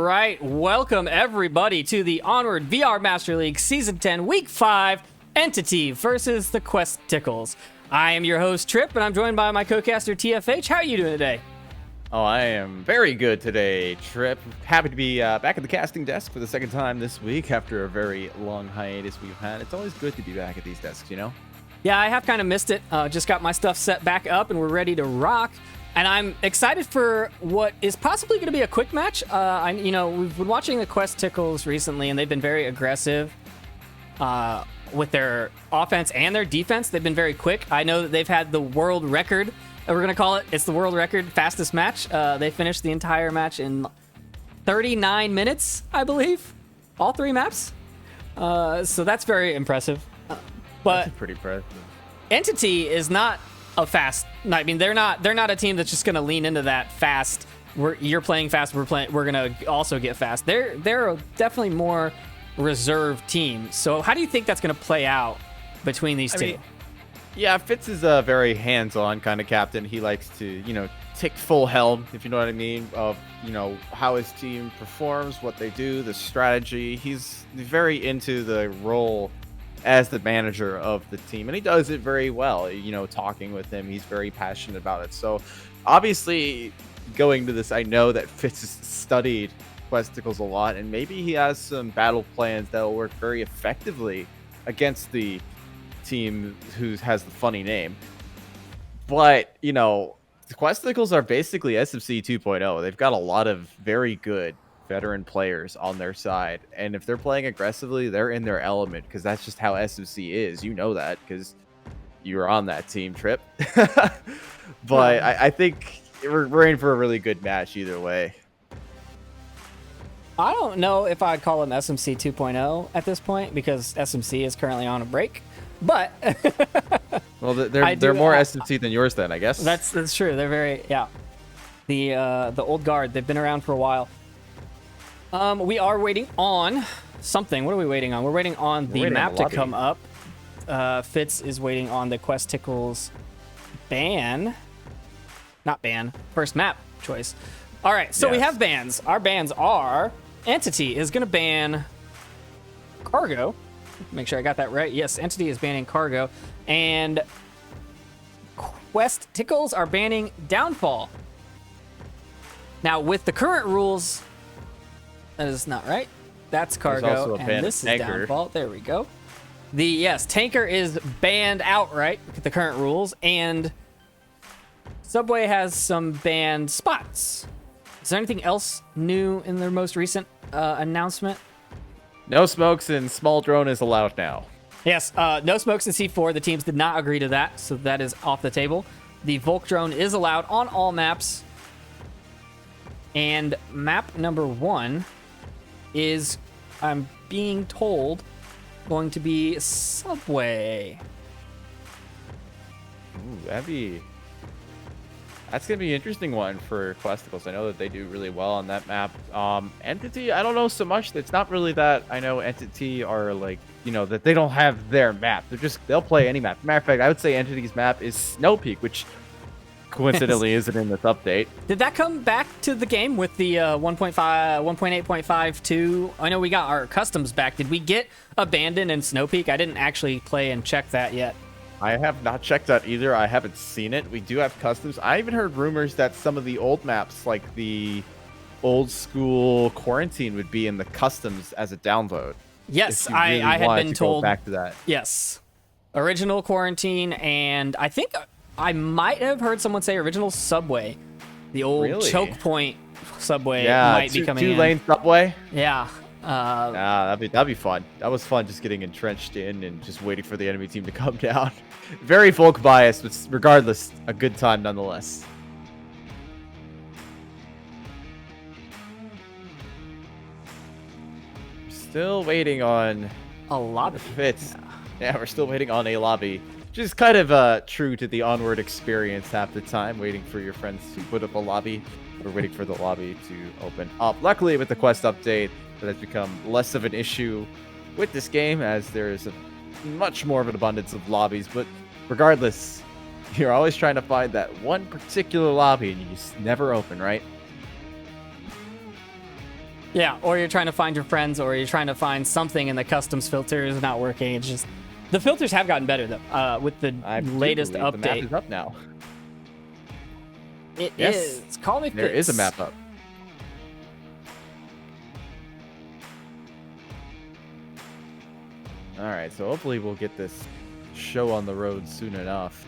right, welcome everybody to the Onward VR Master League Season 10, Week 5, Entity versus the Quest Tickles. I am your host, Trip, and I'm joined by my co-caster, TFH. How are you doing today? Oh, I am very good today, Trip. Happy to be back at the casting desk for the second time this week after a very long hiatus we've had. It's always good to be back at these desks, you know? Yeah, I have kind of missed it. Just got my stuff set back up, and we're ready to rock. And I'm excited for what is possibly going to be a quick match. We've been watching the Quest Tickles recently, and they've been very aggressive with their offense and their defense. They've been very quick. I know that they've had the world record. We're going to call it. It's the world record fastest match. They finished the entire match in 39 minutes, I believe. All three maps. So that's very impressive. But that's pretty impressive. Entity is not a fast. I mean, they're not a team that's just going to lean into that fast. You're playing fast. We're going to also get fast. They're a definitely more reserved team. So how do you think that's going to play out between these two? Yeah, Fitz is a very hands-on kind of captain. He likes to, take full helm, if you know what I mean, of, how his team performs, what they do, the strategy. He's very into the role as the manager of the team, and he does it very well. Talking with him, he's very passionate about it. So obviously going to this, I know that Fitz has studied Quest Tickles a lot, and maybe he has some battle plans that will work very effectively against the team who has the funny name. But the Quest Tickles are basically SMC 2.0. They've got a lot of very good veteran players on their side, and if they're playing aggressively, they're in their element, because that's just how SMC is. You know that because you were on that team, Trip. But I think we're in for a really good match either way. I don't know if I'd call them SMC 2.0 at this point, because SMC is currently on a break. But well, they're more SMC than yours then, I guess. That's true. They're very the old guard. They've been around for a while. We are waiting on something. What are we waiting on? We're waiting on the map to come up. Fitz is waiting on the Quest Tickles first map choice. All right, so yes. We have bans. Our bans are Entity is going to ban Cargo. Make sure I got that right. Yes, Entity is banning Cargo. And Quest Tickles are banning Downfall. Now, with the current rules, that is not right. That's Cargo, and this is Downfall. There we go. Tanker is banned outright with the current rules, and Subway has some banned spots. Is there anything else new in their most recent announcement? No smokes and small drone is allowed now. Yes, no smokes in C4. The teams did not agree to that, so that is off the table. The Volk drone is allowed on all maps. And map number 1 is, I'm being told, going to be Subway. Ooh, that's going to be an interesting one for Quest Tickles. I know that they do really well on that map. Entity, I don't know so much. It's not really that. I know Entity are that they don't have their map. They'll play any map. Matter of fact, I would say Entity's map is Snow Peak, which coincidentally isn't in this update. Did that come back to the game with the 1.8.52? I know we got our customs back. Did we get Abandoned and Snow Peak? I didn't actually play and check that yet. I have not checked that either. I haven't seen it. We do have customs. I even heard rumors that some of the old maps, like the old school Quarantine, would be in the customs as a download. Yes, I had been told. Go back to that. Yes, original Quarantine, and I think I might have heard someone say original Subway. The old choke point Subway might be coming in. 2-lane Subway. Yeah. That'd be fun. That was fun, just getting entrenched in and just waiting for the enemy team to come down. Very Volk biased, but regardless, a good time nonetheless. Still waiting on a lobby. Fitz. Yeah, we're still waiting on a lobby. Which is kind of true to the Onward experience half the time, waiting for your friends to put up a lobby. We're waiting for the lobby to open up. Luckily, with the quest update, that has become less of an issue with this game, as there is a much more of an abundance of lobbies. But regardless, you're always trying to find that one particular lobby, and you just never open, right? Yeah, or you're trying to find your friends, or you're trying to find something and the customs filter is not working. It's just the filters have gotten better though. With the latest update, the map is up now. It is. Call me There is a map up. All right, so hopefully we'll get this show on the road soon enough.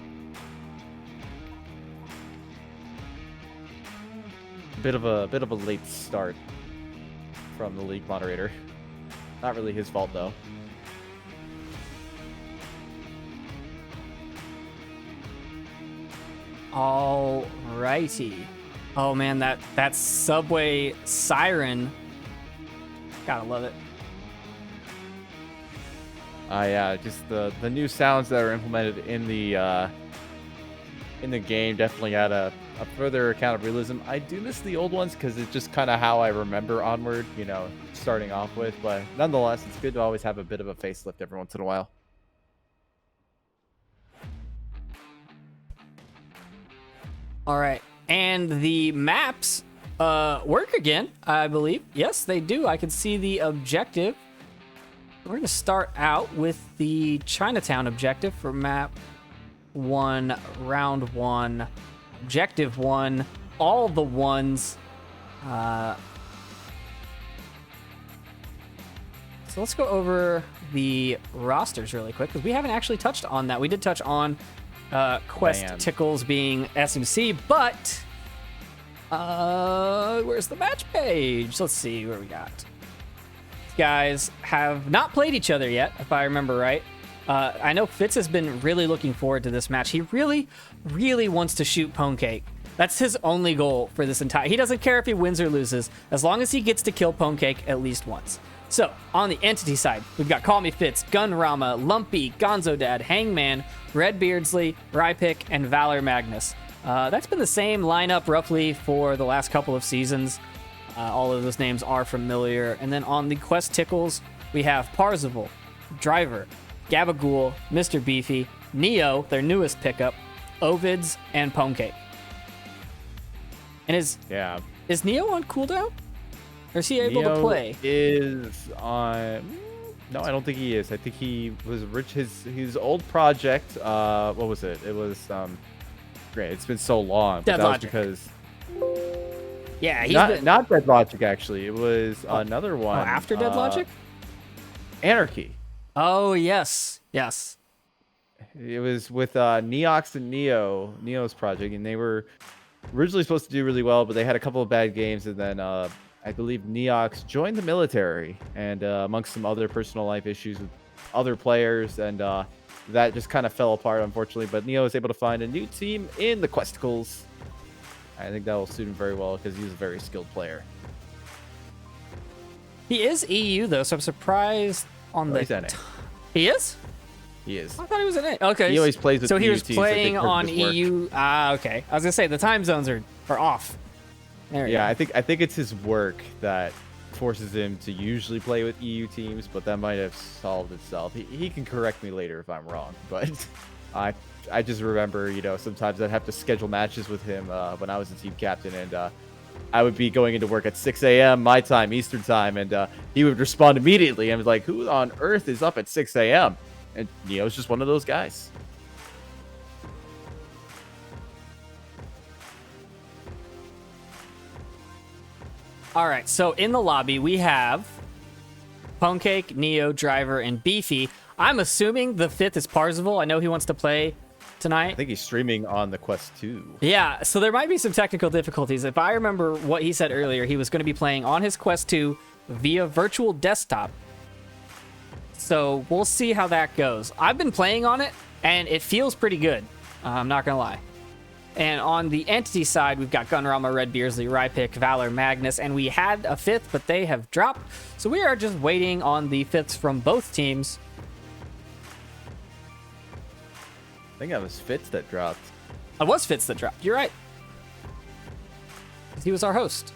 Bit of a late start from the league moderator. Not really his fault though. All righty. Oh man, that subway siren. Gotta love it. Yeah, just the new sounds that are implemented in the game definitely add a further account of realism. I do miss the old ones because it's just kind of how I remember Onward, you know, starting off with. But nonetheless, it's good to always have a bit of a facelift every once in a while. All right, and the maps work again, I believe. Yes, they do. I can see the objective. We're going to start out with the Chinatown objective for map 1, round 1, objective 1, all the ones. So let's go over the rosters really quick, because we haven't actually touched on that. We did touch on Quest Tickles being SMC, but where's the match page? Let's see where we got. Guys have not played each other yet, if I remember right. I know Fitz has been really looking forward to this match. He really, really wants to shoot Pwnecake. That's his only goal for this entire... He doesn't care if he wins or loses, as long as he gets to kill Pwnecake at least once. So, on the entity side, we've got Call Me Fitz, Gunrama, Lumpy, Gonzo Dad, Hangman, Red Beardsley, Rypick, and Valor Magnus. That's been the same lineup roughly for the last couple of seasons. All of those names are familiar. And then on the Quest Tickles, we have Parzival, Driver, Gabagool, Mr. Beefy, Neo, their newest pickup, Ovids, and Pwnecake. And is Neo on cooldown? Or is he able to play? Is on... No, I don't think he is. I think he was his old project. What was it? It was great. It's been so long. Dead but that Logic. Was because yeah, he's not Dead Logic actually. It was another one. After Dead Logic? Anarchy. Oh yes. It was with Neox and Neo's project, and they were originally supposed to do really well, but they had a couple of bad games, and then I believe Neox joined the military, and amongst some other personal life issues with other players, and that just kind of fell apart, unfortunately. But Neo was able to find a new team in the Questicles. I think that will suit him very well because he's a very skilled player. He is EU though, so I'm surprised on the. He's NA. He is. He is. I thought he was in A. Okay. He always plays with so EU he was teams, playing so on EU. Okay. I was gonna say the time zones are off. There yeah, I think it's his work that forces him to usually play with EU teams, but that might have solved itself. He can correct me later if I'm wrong, but I just remember, you know, sometimes I'd have to schedule matches with him when I was a team captain, and I would be going into work at 6 a.m. my time, Eastern time, and he would respond immediately and was like, "Who on earth is up at 6 a.m.?" And Neo's just one of those guys. All right, so in the lobby, we have Pwnecake, Neo, Driver, and Beefy. I'm assuming the fifth is Parzival. I know he wants to play tonight. I think he's streaming on the Quest 2. Yeah, so there might be some technical difficulties. If I remember what he said earlier, he was going to be playing on his Quest 2 via virtual desktop. So we'll see how that goes. I've been playing on it, and it feels pretty good. I'm not going to lie. And on the entity side, we've got Gunrama, Red Beardsley, Rypick, Valor, Magnus, and we had a fifth, but they have dropped. So we are just waiting on the fifths from both teams. I think that was Fitz that dropped. It was Fitz that dropped. You're right. He was our host.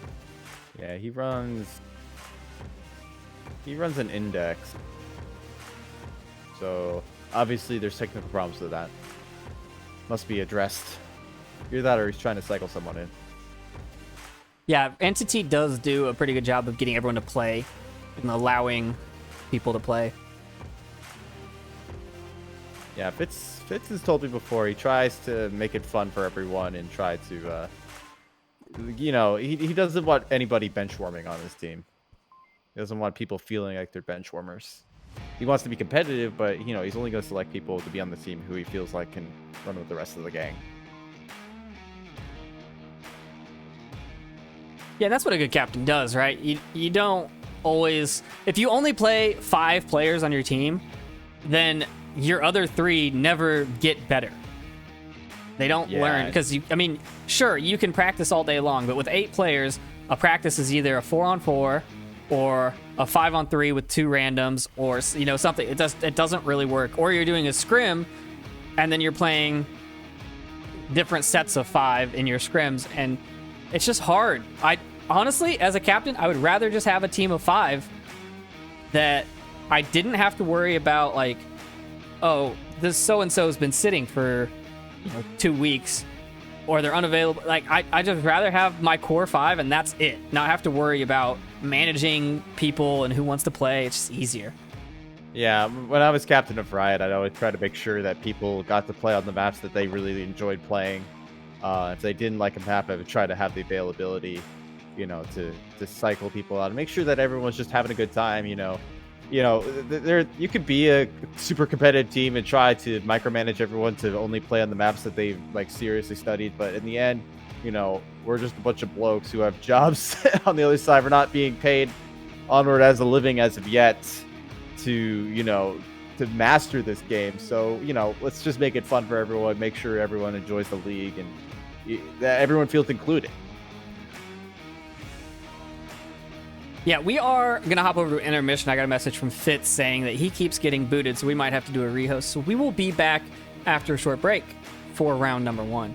Yeah, he runs an index. So obviously there's technical problems with that. Must be addressed. Either that or he's trying to cycle someone in. Yeah, Entity does do a pretty good job of getting everyone to play and allowing people to play. Yeah, Fitz has told me before, he tries to make it fun for everyone and try to, he doesn't want anybody benchwarming on his team. He doesn't want people feeling like they're benchwarmers. He wants to be competitive, but, he's only going to select people to be on the team who he feels like can run with the rest of the gang. Yeah, that's what a good captain does, right? You don't always... If you only play 5 players on your team, then your other 3 never get better. They don't learn, because, sure, you can practice all day long, but with 8 players, a practice is either a 4-on-4 or a 5-on-3 with 2 randoms, or, something. It doesn't really work. Or you're doing a scrim, and then you're playing different sets of 5 in your scrims, and it's just hard. Honestly, as a captain, I would rather just have a team of 5 that I didn't have to worry about, like, oh, this so-and-so has been sitting for, 2 weeks, or they're unavailable. Like, I just rather have my core 5, and that's it. Not have to worry about managing people and who wants to play. It's just easier. Yeah, when I was captain of Riot, I'd always try to make sure that people got to play on the maps that they really enjoyed playing. If they didn't like a map, I would try to have the availability, to cycle people out and make sure that everyone's just having a good time. You could be a super competitive team and try to micromanage everyone to only play on the maps that they've seriously studied, but in the end, we're just a bunch of blokes who have jobs on the other side. We're not being paid Onward as a living as of yet to master this game. So let's just make it fun for everyone, make sure everyone enjoys the league, and that everyone feels included. Yeah, we are going to hop over to intermission. I got a message from Fitz saying that he keeps getting booted, so we might have to do a rehost. So we will be back after a short break for round number 1.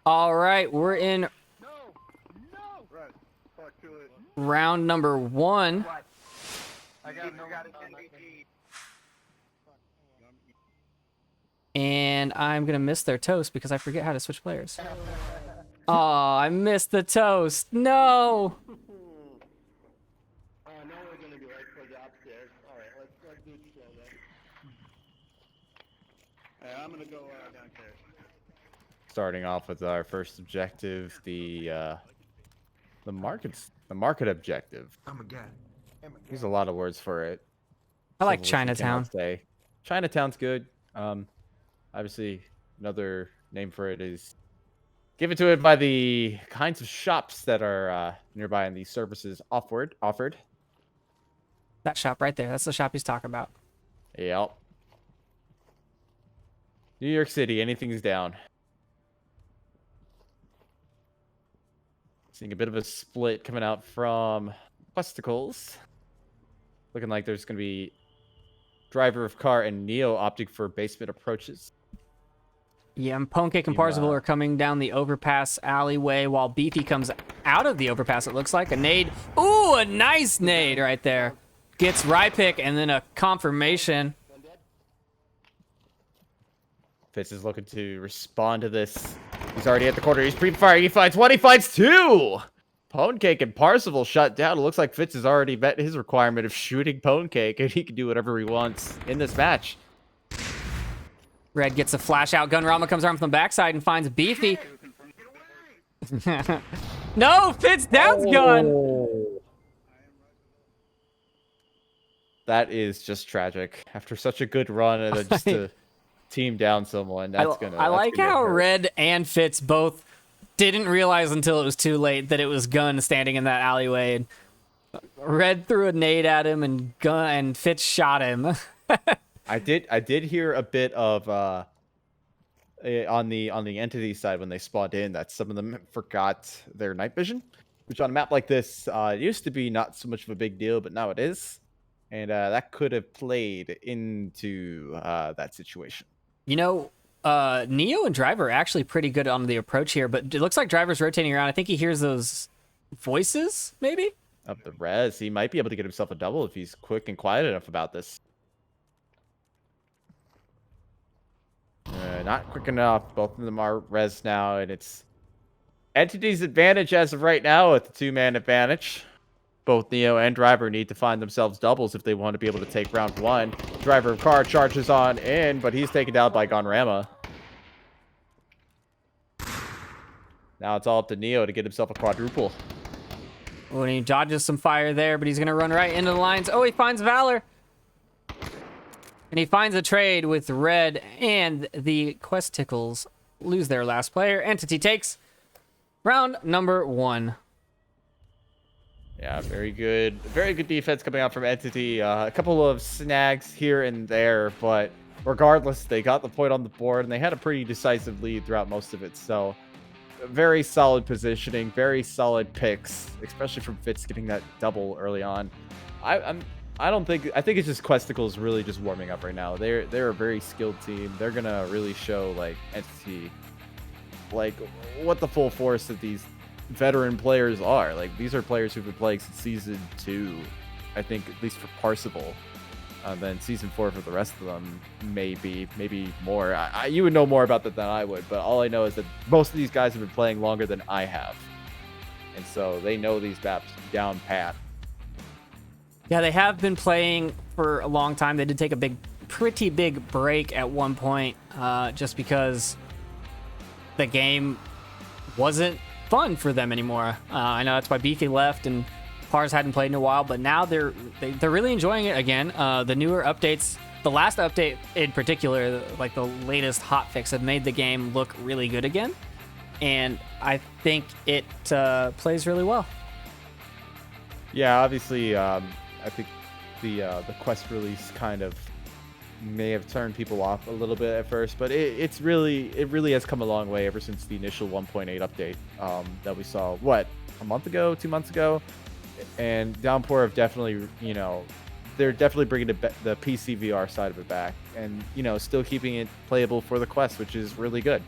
All right, we're in round number 1. And I'm going to miss their toast because I forget how to switch players. Oh, I missed the toast. No. Now we're gonna be right for the upstairs. All right, let's do it slow then. I'm gonna go downstairs. Starting off with our first objective, the market objective. There's a lot of words for it. I like Civil War Chinatown. cannot say. Chinatown's good. Obviously, another name for it is given to it by the kinds of shops that are nearby and the services offered. That shop right there. That's the shop he's talking about. Yep. New York City, anything's down. Seeing a bit of a split coming out from Questicles. Looking like there's going to be driver of car and Neo opting for basement approaches. Yeah, and Ponecake and Parzival are coming down the overpass alleyway while Beefy comes out of the overpass, it looks like. A nade. Ooh, a nice nade right there. Gets Rypick and then a confirmation. Fitz is looking to respond to this. He's already at the corner. He's pre-firing. He finds one. He finds 2. Ponecake and Parzival shut down. It looks like Fitz has already met his requirement of shooting Ponecake, and he can do whatever he wants in this match. Red gets a flash out. Gunrama comes around from the backside and finds Beefy. No, Fitz downs gun. That is just tragic. After such a good run and then just to team down someone, that's gonna. I like gonna how hurt. Red and Fitz both didn't realize until it was too late that it was Gun standing in that alleyway. And Red threw a nade at him, and Fitz shot him. I did hear a bit of on the entity side when they spawned in that some of them forgot their night vision, which on a map like this it used to be not so much of a big deal, but now it is, and that could have played into that situation. You know, Neo and Driver are actually pretty good on the approach here, but it looks like Driver's rotating around. I think he hears those voices, maybe? Of the res, he might be able to get himself a double if he's quick and quiet enough about this. Not quick enough. Both of them are res now, and it's Entity's advantage as of right now with the 2-man advantage. Both Neo and Driver need to find themselves doubles if they want to be able to take round 1. Driver of car charges on in, but he's taken down by Gonrama. Now it's all up to Neo to get himself a quadruple. Oh, and he dodges some fire there, but he's going to run right into the lines. Oh, he finds Valor. And he finds a trade with Red, and the Quest Tickles lose their last player. Entity takes round number 1. Yeah, very good defense coming out from Entity. A couple of snags here and there, but regardless, they got the point on the board, and they had a pretty decisive lead throughout most of it. So, very solid positioning, very solid picks, especially from Fitz getting that double early on. I think it's just Questicles really just warming up right now. They're a very skilled team. They're gonna really show like Entity like what the full force of these veteran players are. Like these are players who've been playing since season 2, I think, at least for Parzival. Then season 4 for the rest of them, maybe more. You would know more about that than I would, but all I know is that most of these guys have been playing longer than I have, and so they know these maps down pat. Yeah, they have been playing for a long time. They did take a pretty big break at one point, just because the game wasn't fun for them anymore. I know that's why Beefy left and Pars hadn't played in a while, but now they're really enjoying it again. The newer updates, the last update in particular, like the latest hotfix, have made the game look really good again, and I think it plays really well. Yeah, obviously, I think the Quest release kind of may have turned people off a little bit at first, but it really has come a long way ever since the initial 1.8 update that we saw, a month ago, 2 months ago. And Downpour have definitely, they're definitely bringing the PC VR side of it back, and still keeping it playable for the Quest, which is really good.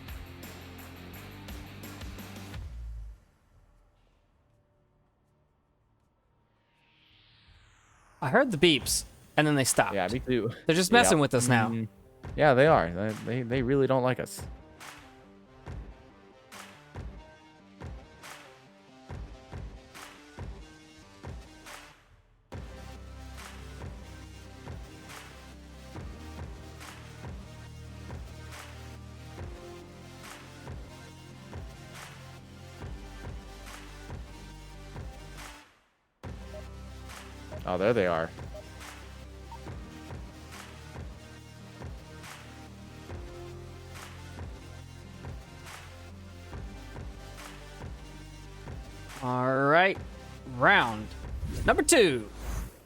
I heard the beeps, and then they stopped. Yeah, me too. They're just messing Yep. with us now. Yeah, they are. They really don't like us. Oh, there they are. All right, round number 2,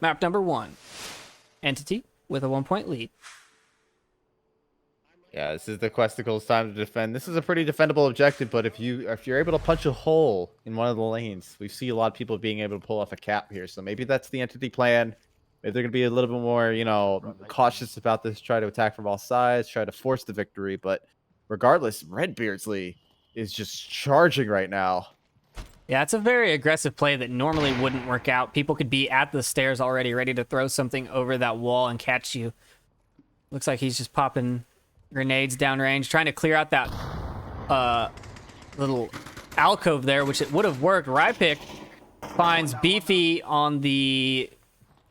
map number 1. Entity with a 1-point lead. Yeah, this is the Questicles' time to defend. This is a pretty defendable objective, but if you're able to punch a hole in one of the lanes, we see a lot of people being able to pull off a cap here. So maybe that's the Entity plan. Maybe they're gonna be a little bit more, cautious about this. Try to attack from all sides, try to force the victory. But regardless, Red Beardsley is just charging right now. Yeah, it's a very aggressive play that normally wouldn't work out. People could be at the stairs already, ready to throw something over that wall and catch you. Looks like he's just popping grenades downrange, trying to clear out that little alcove there, which it would have worked. Rypick finds Beefy on the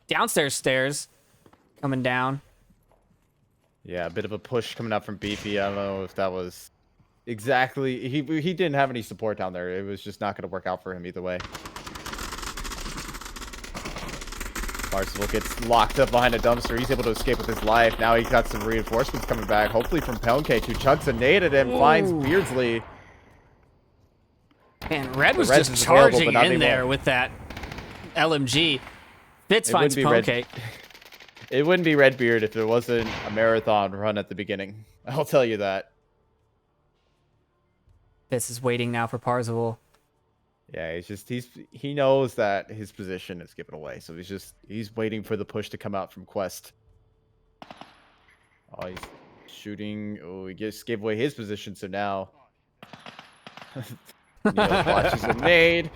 downstairs stairs coming down. Yeah, a bit of a push coming up from Beefy. I don't know if that was exactly... He didn't have any support down there. It was just not going to work out for him either way. Barcelona gets locked up behind a dumpster. He's able to escape with his life. Now he's got some reinforcements coming back. Hopefully from Poundcake, who chucks a nade at him, finds Beardsley. Man, Red was Red's just available, charging but not in anymore. there with that LMG. Fitz It finds wouldn't be Red- Poundcake. It wouldn't be Redbeard if it wasn't a marathon run at the beginning. I'll tell you that. Fitz is waiting now for Parzival. Yeah, he knows that his position is given away, so he's waiting for the push to come out from Quest. Oh, he's shooting. Oh, he just gave away his position, so now Neil watches a nade.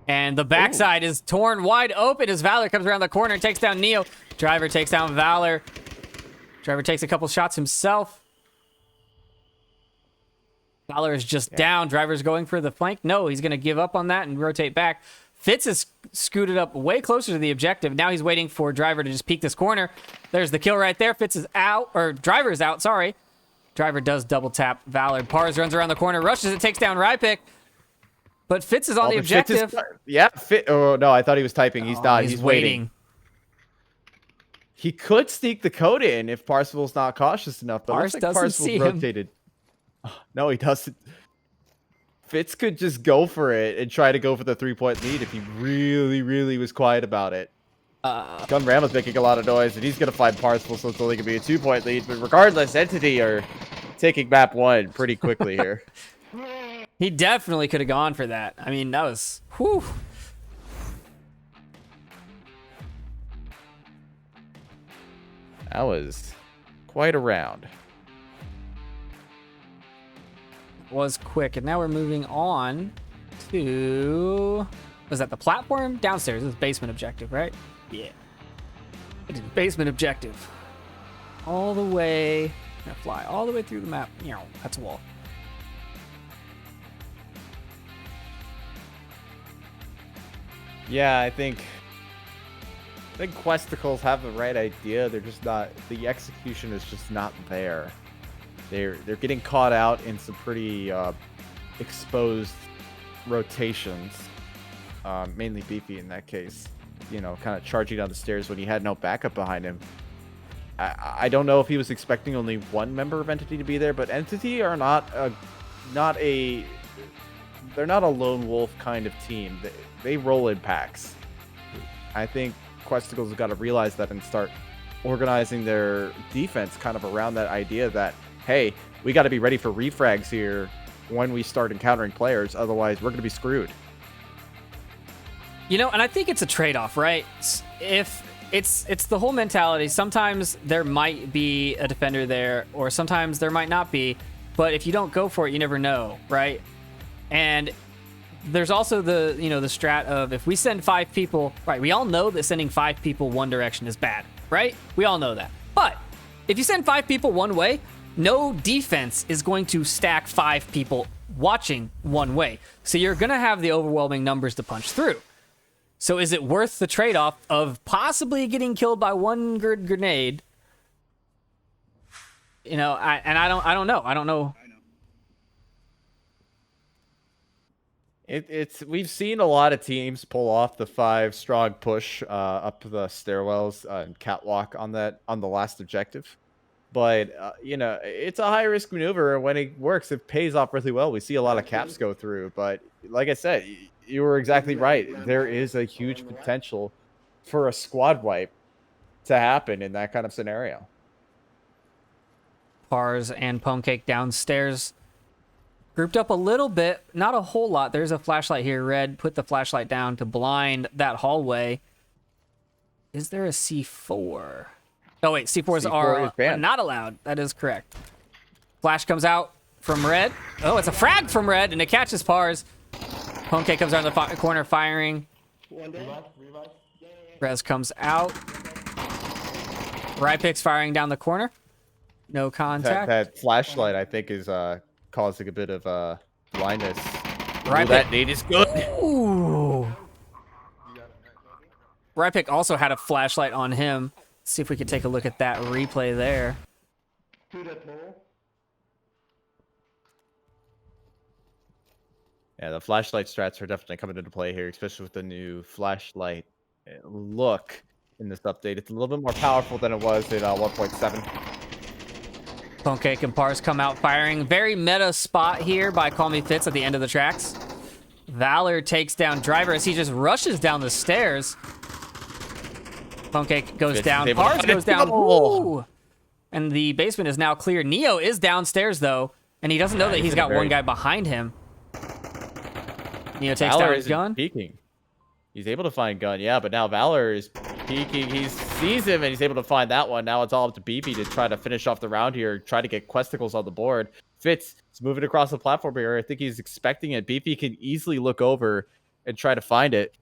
And the backside is torn wide open as Valor comes around the corner and takes down Neo. Driver takes down Valor. Driver takes a couple shots himself. Valor is just down. Driver's going for the flank. No, he's going to give up on that and rotate back. Fitz is scooted up way closer to the objective. Now he's waiting for Driver to just peek this corner. There's the kill right there. Fitz is out, or Driver is out, sorry. Driver does double tap Valor. Pars runs around the corner, rushes it, takes down Rypick. But Fitz is on the objective. Oh, no, I thought he was typing. He's not. He's waiting. He could sneak the code in if Parzival's not cautious enough, but Pars looks like doesn't Parzival see him. rotated. No, he doesn't. Fitz could just go for it and try to go for the 3-point lead if he really, really was quiet about it. Gun Rama's making a lot of noise, and he's going to find Parzival, so it's only going to be a 2-point lead. But regardless, Entity are taking map 1 pretty quickly here. He definitely could have gone for that. I mean, that was... Whew. That was quite a round. Was quick, and now we're moving on to... Was that the platform? Downstairs. This is basement objective, right? Yeah. It is basement objective. All the way... Gonna fly all the way through the map. That's a wall. Yeah, I think Questicles have the right idea. They're just not... The execution is just not there. They're getting caught out in some pretty exposed rotations. Mainly Beefy in that case. Kind of charging down the stairs when he had no backup behind him. I don't know if he was expecting only one member of Entity to be there, but Entity are they're not a lone wolf kind of team. They roll in packs. I think Questicles have got to realize that and start organizing their defense kind of around that idea that, hey, we got to be ready for refrags here when we start encountering players. Otherwise, we're going to be screwed. And I think it's a trade-off, right? If it's the whole mentality. Sometimes there might be a defender there, or sometimes there might not be. But if you don't go for it, you never know, right? And there's also the the strat of if we send 5 people, right? We all know that sending 5 people one direction is bad, right? We all know that. But if you send 5 people one way, no defense is going to stack 5 people watching one way. So you're going to have the overwhelming numbers to punch through. So is it worth the trade-off of possibly getting killed by one grenade? I don't know. We've seen a lot of teams pull off the 5 strong push up the stairwells and catwalk on the last objective. But it's a high risk maneuver, and when it works, it pays off really well. We see a lot of caps go through, but like I said, you were exactly right. There is a huge potential for a squad wipe to happen in that kind of scenario. Pars and Pwnecake downstairs, grouped up a little bit, not a whole lot. There's a flashlight here. Red put the flashlight down to blind that hallway. Is there a C4? Oh wait, C4s are not allowed. That is correct. Flash comes out from Red. Oh, it's a frag from Red, and it catches Pars. Pwnecake comes around the corner firing. Rez comes out. Rypix firing down the corner. No contact. That flashlight, I think, is causing a bit of blindness. Rypix. That nade is good. Ooh. Rypix also had a flashlight on him. Let's see if we could take a look at that replay there. Yeah, the flashlight strats are definitely coming into play here, especially with the new flashlight look in this update. It's a little bit more powerful than it was in 1.7. Pwnecake and Pars come out firing. Very meta spot here by Call Me Fitz at the end of the tracks. Valor takes down Driver as he just rushes down the stairs. Pwnecake goes down. Pars goes down. Ooh. And the basement is now clear. Neo is downstairs, though, and he doesn't know that he's got one guy behind him. Neo takes down his gun. Peeking. He's able to find gun, yeah, but now Valor is peeking. He sees him, and he's able to find that one. Now it's all up to BP to try to finish off the round here, try to get Questicles on the board. Fitz is moving across the platform here. I think he's expecting it. BP can easily look over and try to find it.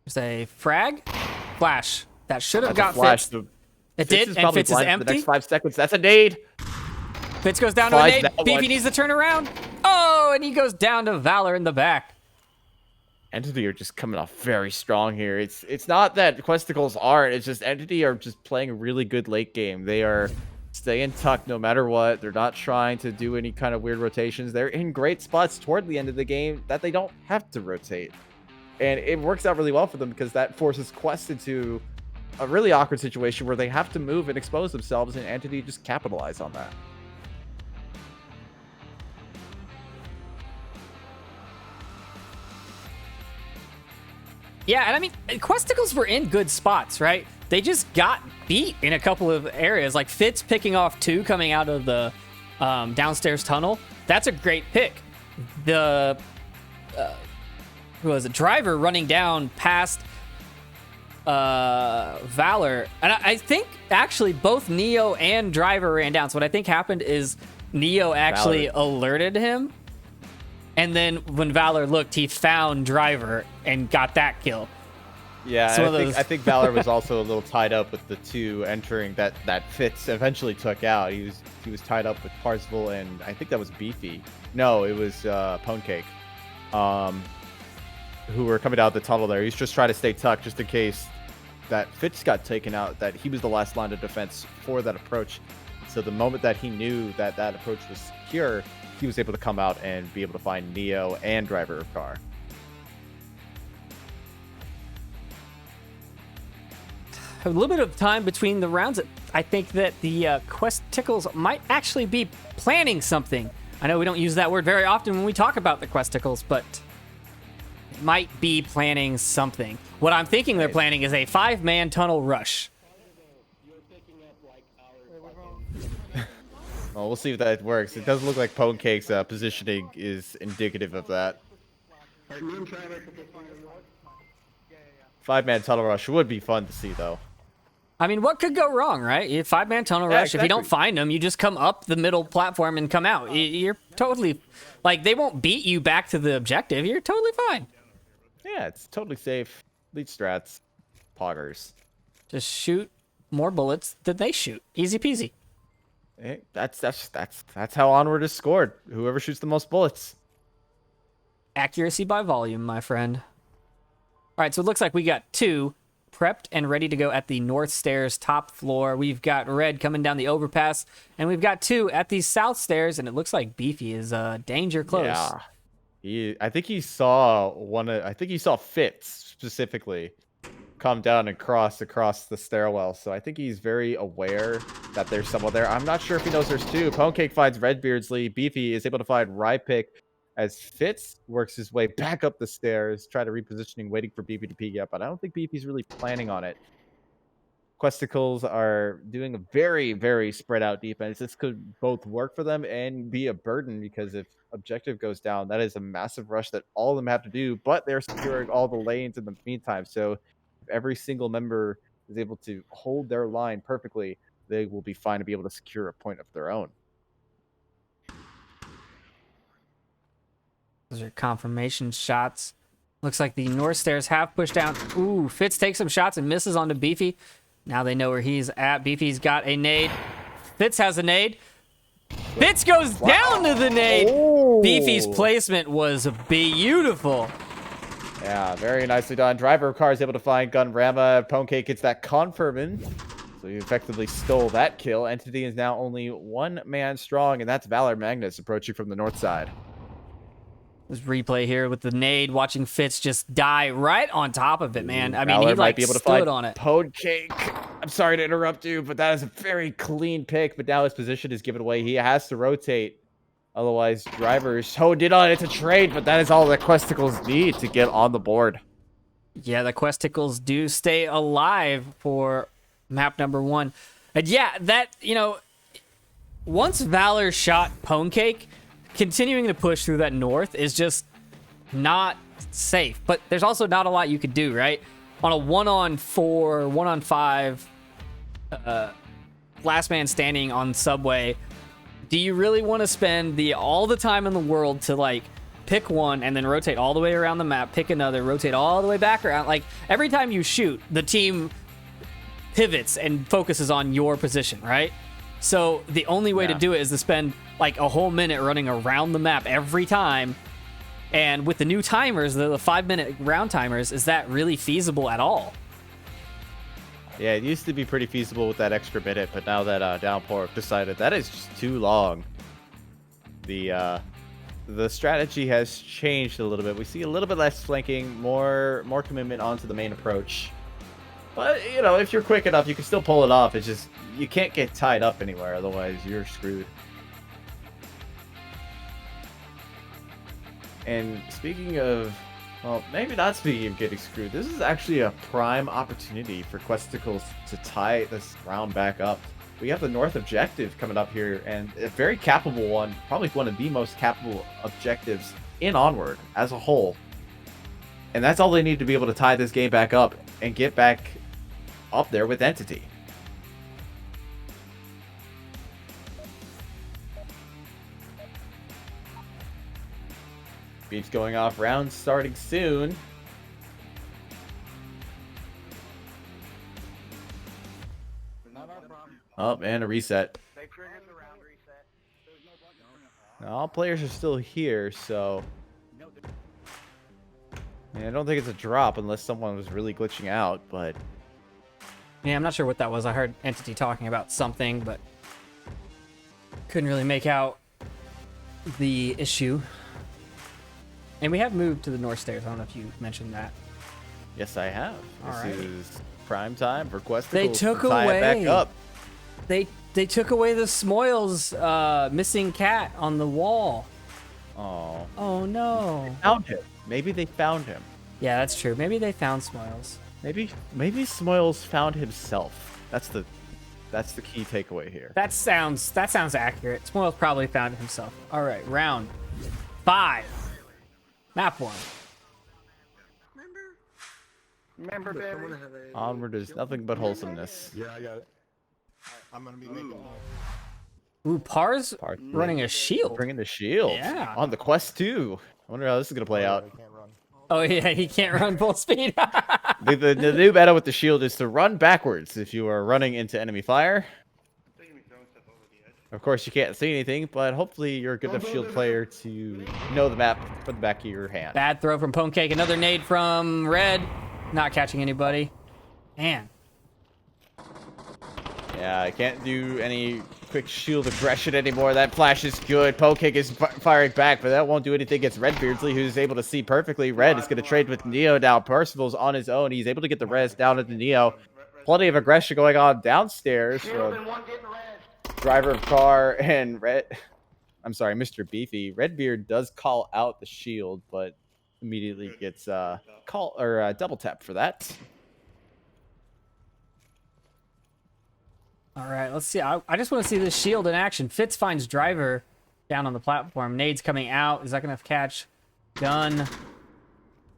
There's a frag. Flash. That should have got Fitz. It did, and Fitz is empty. The next 5 seconds. That's a nade. Fitz goes down to a nade. BP needs to turn around. Oh, and he goes down to Valor in the back. Entity are just coming off very strong here. It's not that Questicles aren't. It's just Entity are just playing a really good late game. They are staying tucked no matter what. They're not trying to do any kind of weird rotations. They're in great spots toward the end of the game that they don't have to rotate. And it works out really well for them because that forces Quest into a really awkward situation where they have to move and expose themselves, and Entity just capitalize on that. Yeah, and I mean, Questicles were in good spots, right? They just got beat in a couple of areas, like Fitz picking off 2 coming out of the downstairs tunnel. That's a great pick. The who was it? Driver running down past Valor, and I think actually both Neo and Driver ran down. So what I think happened is Neo actually alerted him. And then when Valor looked, he found Driver and got that kill. Yeah, I think Valor was also a little tied up with the 2 entering that Fitz eventually took out. He was tied up with Parsifal, and I think that was Beefy. No, it was Pwnecake, who were coming out of the tunnel there. He's just trying to stay tucked just in case that Fitz got taken out, that he was the last line of defense for that approach. So the moment that he knew that that approach was secure, he was able to come out and be able to find Neo and Driver of Car. A little bit of time between the rounds. I think that the Questicles might actually be planning something. I know we don't use that word very often when we talk about the Questicles, but it might be planning something. What I'm thinking they're planning is a 5-man tunnel rush. Well, we'll see if that works. It does look like Pwncake's positioning is indicative of that. 5-man tunnel rush would be fun to see, though. I mean, what could go wrong, right? 5-man tunnel rush. exactly. If you don't find them, you just come up the middle platform and come out. You're totally, like, they won't beat you back to the objective. You're totally fine. Yeah, it's totally safe. Lead strats, poggers. Just shoot more bullets than they shoot. Easy peasy. Hey, that's how Onward is scored. Whoever shoots the most bullets. Accuracy by volume, my friend. All right, so it looks like we got 2 prepped and ready to go at the north stairs top floor. We've got Red coming down the overpass, and we've got 2 at the south stairs, and it looks like Beefy is danger close. Yeah. I think he saw Fitz specifically come down and cross across the stairwell. So I think he's very aware that there's someone there. I'm not sure if he knows there's 2. Ponecake finds Redbeardsley. Beefy is able to find Rypick as Fitz works his way back up the stairs, try to repositioning, waiting for Beefy to peek up. But I don't think Beefy's really planning on it. Questicles are doing a very, very spread out defense. This could both work for them and be a burden, because if objective goes down, that is a massive rush that all of them have to do, but they're securing all the lanes in the meantime. So if every single member is able to hold their line perfectly, they will be fine to be able to secure a point of their own. Those are confirmation shots. Looks like the north stairs have pushed down. Ooh, Fitz takes some shots and misses onto Beefy. Now they know where he's at. Beefy's got a nade. Fitz has a nade. Fitz goes down to the nade. Oh. Beefy's placement was beautiful. Yeah, very nicely done. Driver of car is able to find Gunrama. Ponecake gets that confirm in. So he effectively stole that kill. Entity is now only 1 man strong, and that's Valor Magnus approaching from the north side. This replay here with the nade, watching Fitz just die right on top of it, man. I mean, Valor he might like be able to stood find on it. Ponecake. I'm sorry to interrupt you, but that is a very clean pick. But now his position is given away. He has to rotate. Otherwise, drivers honed in on it. It's a trade, but that is all that Questicles need to get on the board. Yeah, the Questicles do stay alive for map number 1. And yeah, that, you know, once Valor shot Ponecake, continuing to push through that north is just not safe. But there's also not a lot you could do, right? On a 1-on-4, 1-on-5, last man standing on subway, do you really want to spend all the time in the world to like pick one and then rotate all the way around the map, pick another, rotate all the way back around? Like every time you shoot, the team pivots and focuses on your position, right? So the only way to do it is to spend like a whole minute running around the map every time. And with the new timers, the 5-minute round timers, is that really feasible at all? Yeah, it used to be pretty feasible with that extra minute, but now that Downpour decided that is just too long. The strategy has changed a little bit. We see a little bit less flanking, more commitment onto the main approach. But, you know, if you're quick enough, you can still pull it off. It's just, you can't get tied up anywhere, otherwise you're screwed. And speaking of, well, maybe not speaking of getting screwed, this is actually a prime opportunity for Questicles to tie this round back up. We have the North objective coming up here, and a very capable one, probably one of the most capable objectives in Onward as a whole. And that's all they need to be able to tie this game back up and get back up there with Entity. Beats going off, rounds starting soon. Oh, and a reset. All players are still here, so I don't think it's a drop unless someone was really glitching out, but Yeah, I'm not sure what that was. I heard Entity talking about something, but couldn't really make out the issue. And we have moved to the north stairs. I don't know if you mentioned that. yes, I have. All This right. is prime time for Questicles They took to tie it back away- up. They took away the Smoils missing cat on the wall. Oh, Oh no. found him. Maybe they found him. Yeah, that's true. Maybe they found Smoils. Maybe Smoils found himself. That's the key takeaway here. That sounds accurate. Smoils probably found himself. All right, round 5. Map 1. Remember, Does baby? someone have a Onward is shield? nothing but wholesomeness. Yeah, I got it. I'm gonna be making Ooh, Par's Part running a shield. bringing the shield Yeah. on the quest 2. I wonder how this is gonna play out. I can't run. Oh yeah, he can't run full speed. The new meta with the shield is to run backwards if you are running into enemy fire. Of course, you can't see anything, but hopefully you're a good enough shield player to know the map from the back of your hand. Bad throw from Pwnecake. Another nade from Red. Not catching anybody. Man. Yeah, I can't do any quick shield aggression anymore. That flash is good. Pokecake is firing back, but that won't do anything against Red Beardsley, who's able to see perfectly. Red is going to trade with Neo now. Percival's on his own. He's able to get the res down into Neo. Plenty of aggression going on downstairs from driver of car and Red. I'm sorry, Mr. Beefy. Redbeard does call out the shield, but immediately gets double tap for that. All right, let's see. I just want to see this shield in action. Fitz finds Driver down on the platform. Nade's coming out. Is that going to catch? Gun.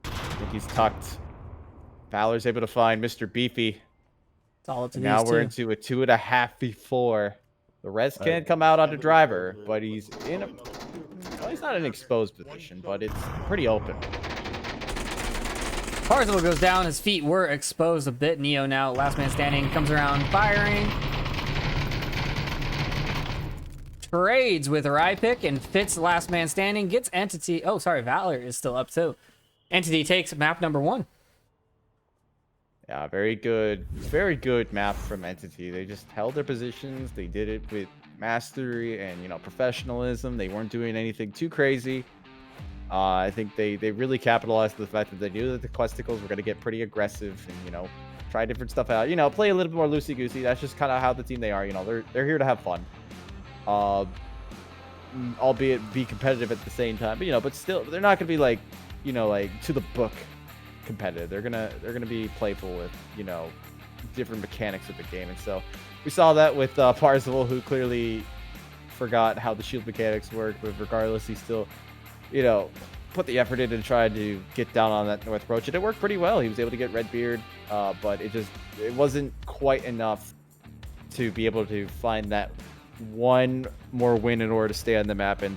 I think he's tucked. Valor's able to find Mr. Beefy. It's all up to And these now we're two. into a 2.5 before. The res can come out onto Driver, but he's in a... Well, he's not in an exposed position, but it's pretty open. Parzival goes down. His feet were exposed a bit. Neo now, last man standing, comes around firing. Trades with Rypick and Fitz, last man standing. Gets Entity. Oh, sorry, Valor is still up too. Entity takes map number 1. Yeah, very good map from Entity. They just held their positions. They did it with mastery and, professionalism. They weren't doing anything too crazy. I think they really capitalized on the fact that they knew that the Questicles were going to get pretty aggressive and, try different stuff out. Play a little bit more loosey-goosey. That's just kind of how the team they are. They're here to have fun. Albeit be competitive at the same time. But still, they're not going to be like to the book competitive. They're gonna be playful with different mechanics of the game, and so we saw that with Parzival, who clearly forgot how the shield mechanics work, but regardless, he still put the effort in and tried to get down on that north approach, and it worked pretty well. He was able to get Redbeard, but it wasn't quite enough to be able to find that one more win in order to stay on the map, and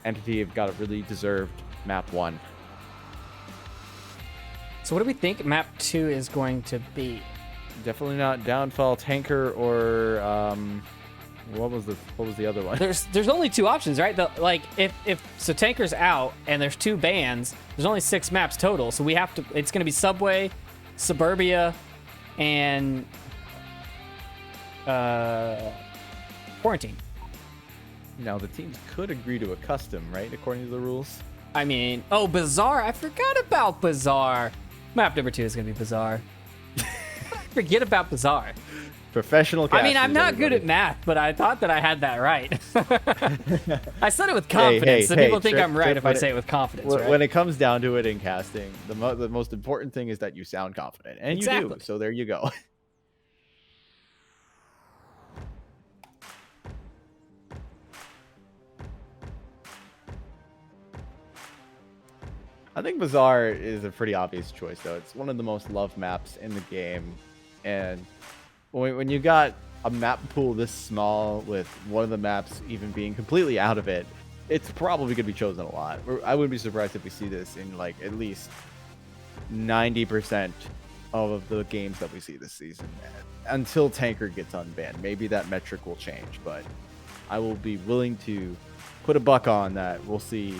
Entity have got a really deserved map 1. So what do we think map 2 is going to be? Definitely not Downfall, Tanker, or what was the other one? There's only 2 options, right? If Tanker's out and there's 2 bans, there's only 6 maps total. So it's gonna be Subway, Suburbia, and Quarantine. Now the teams could agree to a custom, right? According to the rules. I mean, Bazaar. I forgot about Bazaar. Map number 2 is gonna be Bazaar. Forget about Bazaar. Professional casters, I mean, I'm not good at math, but I thought that I had that right. I said it with confidence, so people think I'm right if I say it with confidence. Right? When it comes down to it in casting, the most important thing is that you sound confident, and you do. So there you go. I think Bazaar is a pretty obvious choice, though. It's one of the most loved maps in the game, and when you got a map pool this small with one of the maps even being completely out of it, it's probably going to be chosen a lot. I wouldn't be surprised if we see this in at least 90% of the games that we see this season, until Tanker gets unbanned. Maybe that metric will change, but I will be willing to put a buck on that we'll see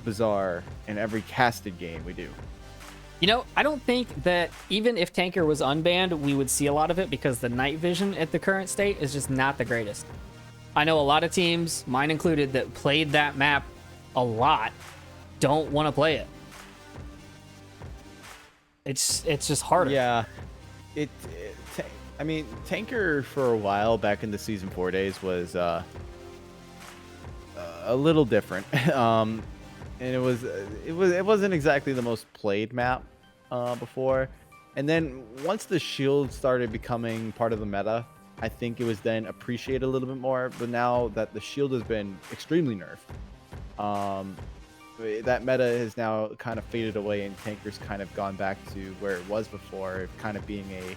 Bazaar in every casted game we do. I don't think that even if Tanker was unbanned, we would see a lot of it because the night vision at the current state is just not the greatest. I know a lot of teams, mine included, that played that map a lot, don't want to play it. It's just harder. Yeah. I mean, Tanker for a while back in the Season 4 days was a little different. And it wasn't exactly the most played map before, and then once the shield started becoming part of the meta, I think it was then appreciated a little bit more. But now that the shield has been extremely nerfed, that meta has now kind of faded away, and Tanker's kind of gone back to where it was before, kind of being a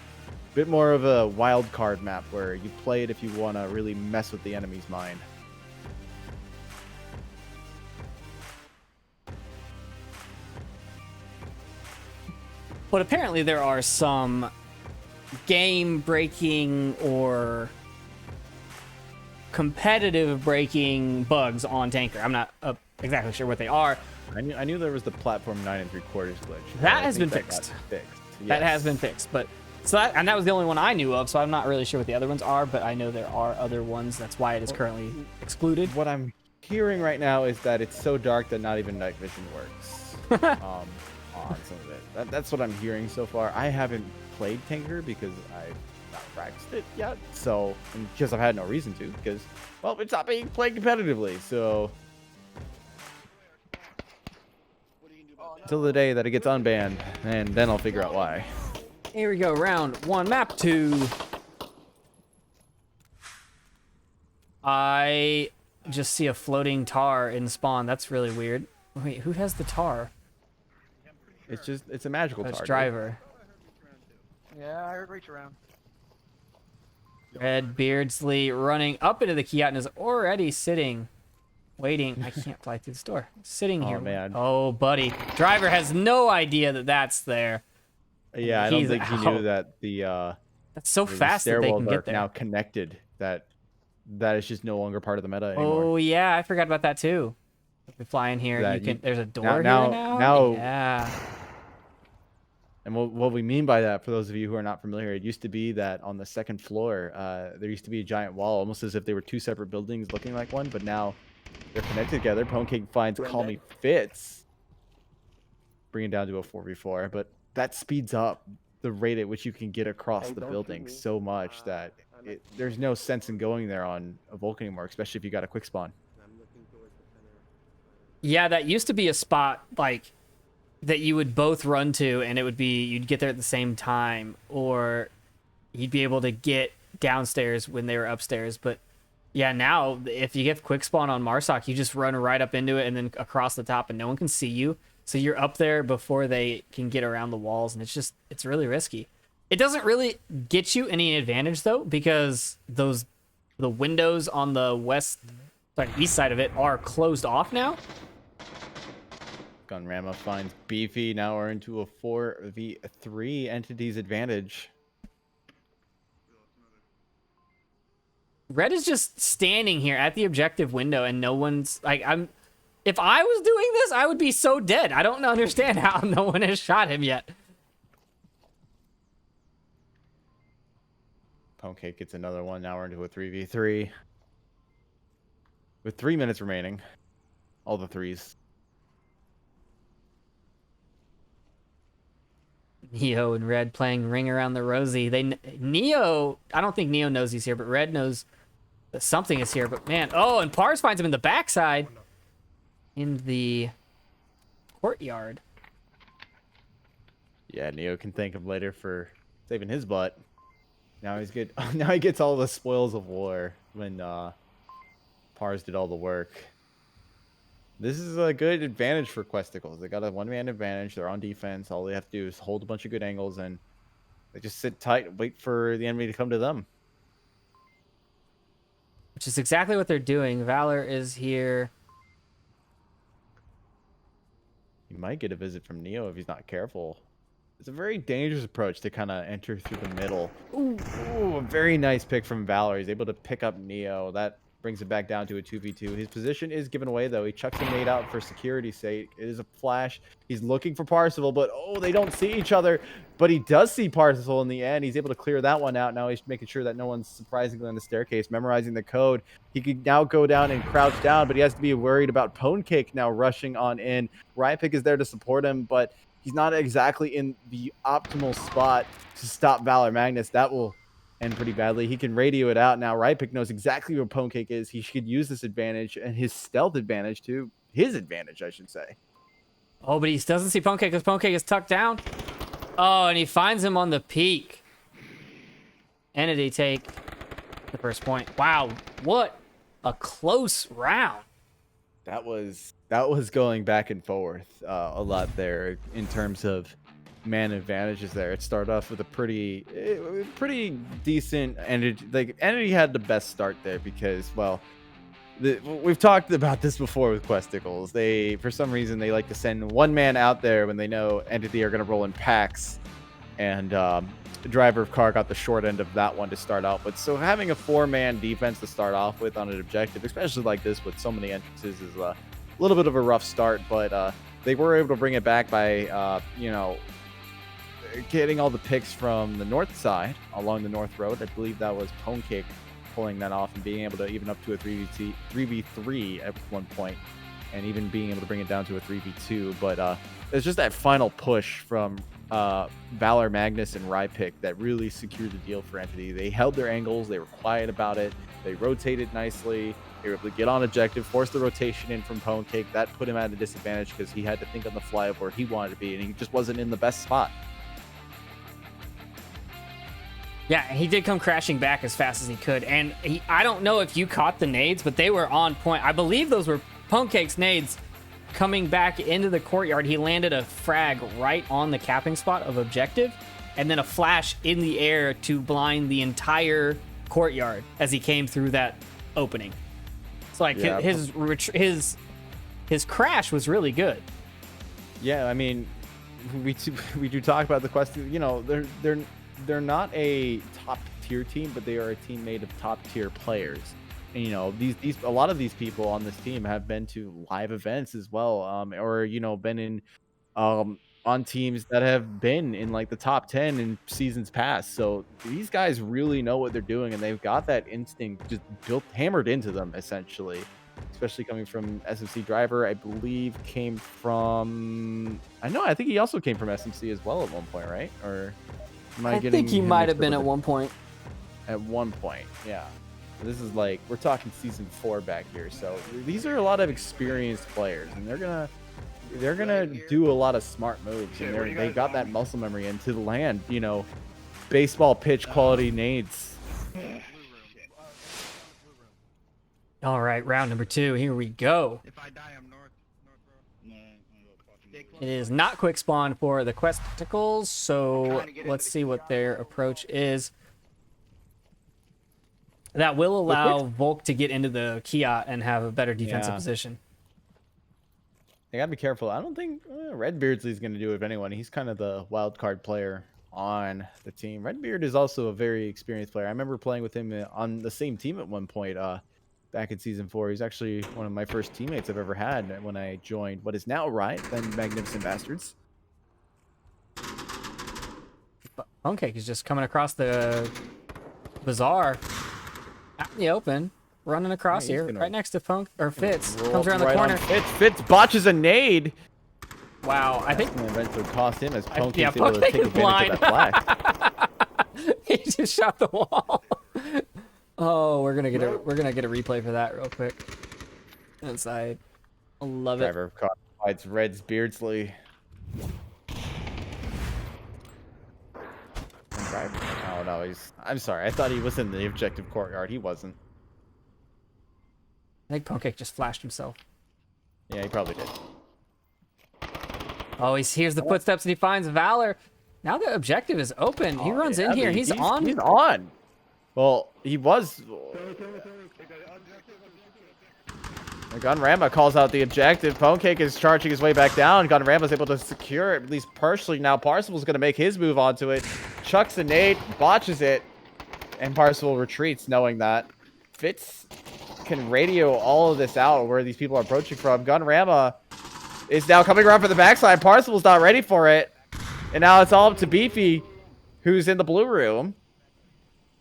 bit more of a wild card map where you play it if you want to really mess with the enemy's mind. But apparently there are some game-breaking or competitive-breaking bugs on Tanker. I'm not exactly sure what they are. I knew there was the platform 9 3/4 glitch. That has been that fixed. got fixed. That Yes. has been fixed, but that was the only one I knew of, so I'm not really sure what the other ones are, but I know there are other ones. That's why it is currently excluded. What I'm hearing right now is that it's so dark that not even night vision works on some of it. That's what I'm hearing so far. I haven't played Tinker because I've not practiced it yet, so and because I've had no reason to, because well, it's not being played competitively. So till the day that it gets unbanned, and then I'll figure out why. Here we go, round 1, map 2. I just see a floating tar in spawn. That's really weird. Wait, who has the tar? It's a magical That's target. Driver. Yeah, I heard reach around. Red Beardsley running up into the key and is already sitting, waiting. I can't fly through the door. Sitting here. Man. Oh, buddy. Driver has no idea that that's there. Yeah, I don't He's think he out. knew that the That's so the fast that they stairwells can are get there. now connected. That is just no longer part of the meta anymore. Oh, yeah. I forgot about that, too. If we fly in here, That you can. you- There's a door now- here now- now. now- Yeah. And what we mean by that, for those of you who are not familiar, it used to be that on the second floor, there used to be a giant wall, almost as if they were two separate buildings looking like one, but now they're connected together. Pwnecake finds Call Me Fitz, bringing it down to a 4v4, but that speeds up the rate at which you can get across Hey, the don't building shoot me. so much that there's no sense in going there on a Vulcan anymore, especially if you got a quick spawn. Yeah, that used to be a spot, like, that you would both run to, and it would be, you'd get there at the same time, or you'd be able to get downstairs when they were upstairs. But yeah, now if you get quick spawn on Marsoc, you just run right up into it and then across the top, and no one can see you. So you're up there before they can get around the walls, and it's really risky. It doesn't really get you any advantage though, because the windows on the east side of it are closed off now. Gunrama finds Beefy. Now we're into a 4v3 entities advantage. Red is just standing here at the objective window, and no one's like, if I was doing this, I would be so dead. I don't understand how no one has shot him yet. Pwnecake gets another one. Now we're into a 3v3. With 3 minutes remaining. All the threes. Neo and Red playing Ring Around the Rosie. Neo, I don't think Neo knows he's here, but Red knows that something is here. But man, oh, and Pars finds him in the backside. In the courtyard. Yeah, Neo can thank him later for saving his butt. Now he's good. Now he gets all the spoils of war when Pars did all the work. This is a good advantage for Questicles. They got a one-man advantage. They're on defense. All they have to do is hold a bunch of good angles, and they just sit tight and wait for the enemy to come to them. Which is exactly what they're doing. Valor is here. You might get a visit from Neo if he's not careful. It's a very dangerous approach to kind of enter through the middle. Ooh, a very nice pick from Valor. He's able to pick up Neo. That brings it back down to a 2v2. His position is given away, though. He chucks a nade out for security's sake. It is a flash. He's looking for Parzival, but oh, they don't see each other. But he does see Parzival in the end. He's able to clear that one out. Now he's making sure that no one's surprisingly on the staircase, memorizing the code. He could now go down and crouch down, but he has to be worried about Pwnecake now rushing on in. Rypick is there to support him, but he's not exactly in the optimal spot to stop Valor Magnus. That will end pretty badly. He can radio it out now. Rypick knows exactly where Pwnecake is. He should use this advantage and his stealth advantage to his advantage, I should say. Oh, but he doesn't see Pwnecake because Pwnecake is tucked down. Oh, and he finds him on the peak. Entity take the first point. Wow, what a close round. that was going back and forth a lot there in terms of man advantages there. It started off with a pretty decent energy. Like Entity had the best start there because, well, we've talked about this before with Quest Tickles. They, for some reason, they like to send one man out there when they know Entity are going to roll in packs, and the driver of car got the short end of that one to start out with. So having a 4-man defense to start off with on an objective, especially like this with so many entrances, is a little bit of a rough start. But they were able to bring it back by getting all the picks from the north side along the north road. I believe that was Ponecake pulling that off and being able to even up to a 3v3 at one point, and even being able to bring it down to a 3v2. But it's just that final push from Valor, Magnus, and Rypick that really secured the deal for Entity. They held their angles, they were quiet about it, they rotated nicely, they were able to get on objective, force the rotation in from Ponecake. That put him at a disadvantage because he had to think on the fly of where he wanted to be, and he just wasn't in the best spot. Yeah, he did come crashing back as fast as he could. And I don't know if you caught the nades, but they were on point. I believe those were Ponecake's nades coming back into the courtyard. He landed a frag right on the capping spot of objective, and then a flash in the air to blind the entire courtyard as he came through that opening. So like Yeah. his crash was really good. Yeah, I mean, we do talk about the Quest. You know, they're not a top tier team, but they are a team made of top tier players. And, you know, these a lot of these people on this team have been to live events as well, or been in on teams that have been in like the top 10 in seasons past. So these guys really know what they're doing, and they've got that instinct just hammered into them essentially. Especially coming from SMC Driver, I believe came from. I think he also came from SMC as well at one point, right? Or am I think he might have been at one point. At one point, yeah. This is like, we're talking season 4 back here. So these are a lot of experienced players, and they're gonna do a lot of smart moves, and they got that muscle memory and to land, baseball pitch quality nades. All right, round number 2. Here we go. If I die, I'm north, bro. It is not quick spawn for the Quest Tickles, so let's see what their approach is. That will allow Volk to get into the Kia and have a better defensive position. They gotta be careful. I don't think Red Beardsley's gonna do it, if anyone. He's kind of the wild card player on the team. Redbeard is also a very experienced player. I remember playing with him on the same team at one point back in season 4. He's actually one of my first teammates I've ever had when I joined what is now Riot, then Magnificent Bastards. Ponecake is just coming across the bazaar out in the open, running across here, right next to Fitz. Comes around the corner. Fitz botches a nade. Wow, I think the event would cost him as Poncake's yeah, able to take is advantage blind. of that flag. He just shot the wall. Oh, we're gonna get a replay for that real quick. Inside, I love it. Driver of car fights Red's Beardsley. Oh no, I'm sorry. I thought he was in the objective courtyard. He wasn't. I think Ponecake just flashed himself. Yeah, he probably did. Oh, he hears the footsteps and he finds Valor. Now the objective is open. He runs in here. He's on. He's on. Well, he was. Gunrama calls out the objective. Ponecake is charging his way back down. Gunrama's able to secure it, at least partially. Now Parsifal's going to make his move onto it. Chucks a nade, botches it, and Parsifal retreats, knowing that Fitz can radio all of this out where these people are approaching from. Gunrama is now coming around for the backside. Parsifal's not ready for it. And now it's all up to Beefy, who's in the blue room.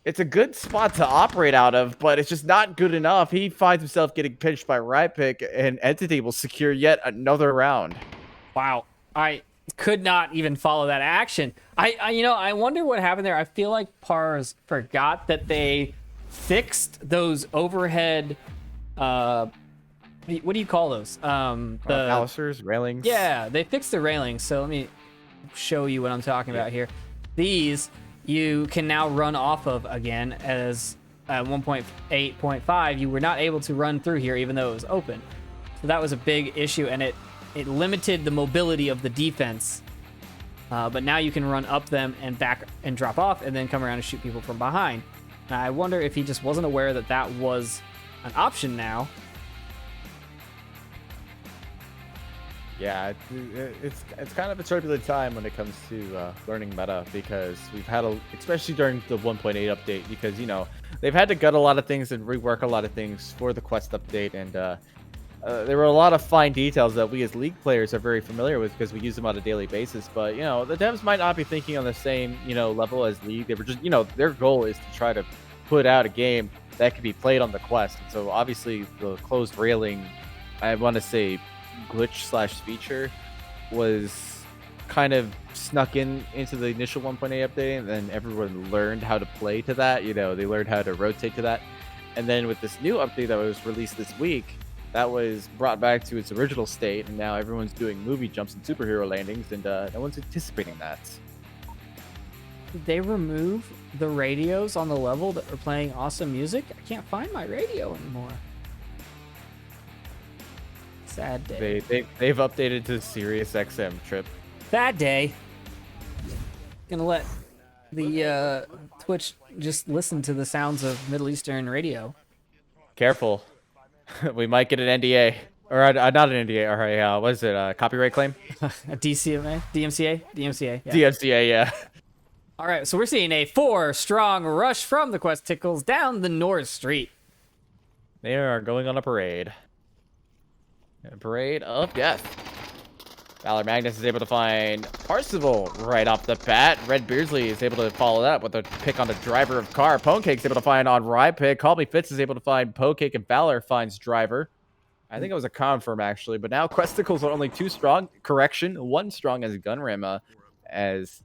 It's a good spot to operate out of, but it's just not good enough. He finds himself getting pinched by Rypick, and Entity will secure yet another round. Wow. I could not even follow that action. I wonder what happened there. I feel like Pars forgot that they fixed those overhead, what do you call those? The balusters, railings. Yeah, they fixed the railings. So let me show you what I'm talking about here. These you can now run off of again, as 1.8.5 you were not able to run through here even though it was open. So that was a big issue, and it limited the mobility of the defense. But now you can run up them and back and drop off and then come around and shoot people from behind. Now, I wonder if he just wasn't aware that that was an option now. Yeah, it's kind of a turbulent time when it comes to learning meta, because we've had especially during the 1.8 update, because they've had to gut a lot of things and rework a lot of things for the quest update, and there were a lot of fine details that we as League players are very familiar with because we use them on a daily basis. But the devs might not be thinking on the same level as League. They were just their goal is to try to put out a game that can be played on the quest, and so obviously the closed railing, I want to say, glitch/feature was kind of snuck into the initial 1.8 update, and then everyone learned how to play to that. They learned how to rotate to that, and then with this new update that was released this week, that was brought back to its original state, and now everyone's doing movie jumps and superhero landings, and no one's anticipating that. Did they remove the radios on the level that were playing awesome music? I can't find my radio anymore. Sad day. They've updated to Sirius XM, Trip. Sad day. Gonna let the Twitch just listen to the sounds of Middle Eastern radio. Careful. We might get an NDA. Or not an NDA, or what is it, a copyright claim? A DCMA? DMCA? DMCA, yeah. DMCA, yeah. All right, so we're seeing a 4-strong rush from the Quest Tickles down the North Street. They are going on a parade. A parade of death. Valor Magnus is able to find Parsival right off the bat. Red Beardsley is able to follow that with a pick on the driver of car. Pokecake's able to find on Rye Pick. Call Me Fitz is able to find Pokecake, and Valor finds driver. I think it was a confirm, actually, but now Questicles are only 2 strong. Correction, 1 strong as Gunrima, as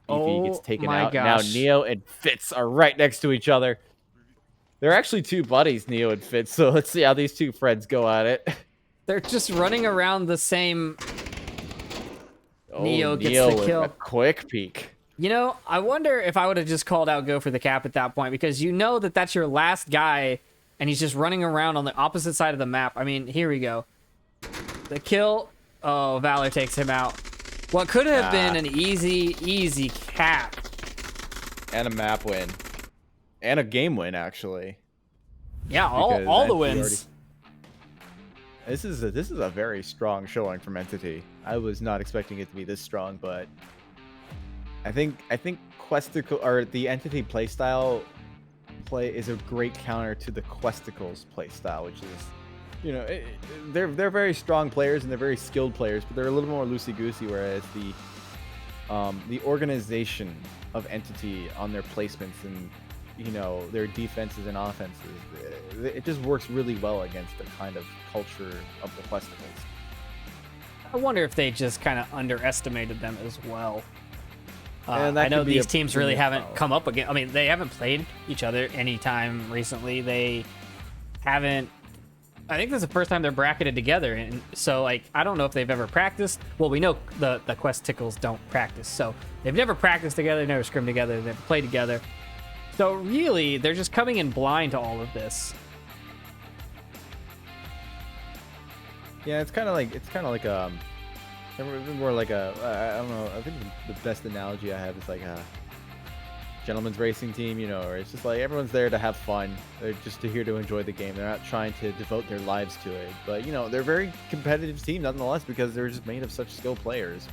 BP gets taken out. Gosh. Now Neo and Fitz are right next to each other. They're actually 2 buddies, Neo and Fitz, so let's see how these 2 friends go at it. They're just running around the same... Neo gets Neo the kill. With a quick peek. I wonder if I would have just called out go for the cap at that point, because that's your last guy, and he's just running around on the opposite side of the map. I mean, here we go. The kill. Oh, Valor takes him out. What could have been an easy cap. And a map win. And a game win, actually. Yeah, all the wins. This is a very strong showing from Entity. I was not expecting it to be this strong, but I think Questicle, or the Entity playstyle is a great counter to the Questicles playstyle, which is, they're very strong players and they're very skilled players, but they're a little more loosey-goosey, whereas the organization of Entity on their placements and their defenses and offenses, it just works really well against the kind of culture of the Questicles. I wonder if they just kind of underestimated them as well. And I know these teams really haven't come up again. I mean, they haven't played each other anytime recently. They haven't. I think this is the first time they're bracketed together, and so I don't know if they've ever practiced. Well, we know the Quest Tickles don't practice, so they've never practiced together, never scrimmed together, they've never played together. So really, they're just coming in blind to all of this. Yeah, it's kind of like more like I don't know. I think the best analogy I have is like a gentleman's racing team, or it's just like everyone's there to have fun. They're just here to enjoy the game. They're not trying to devote their lives to it. But they're a very competitive team nonetheless, because they're just made of such skilled players,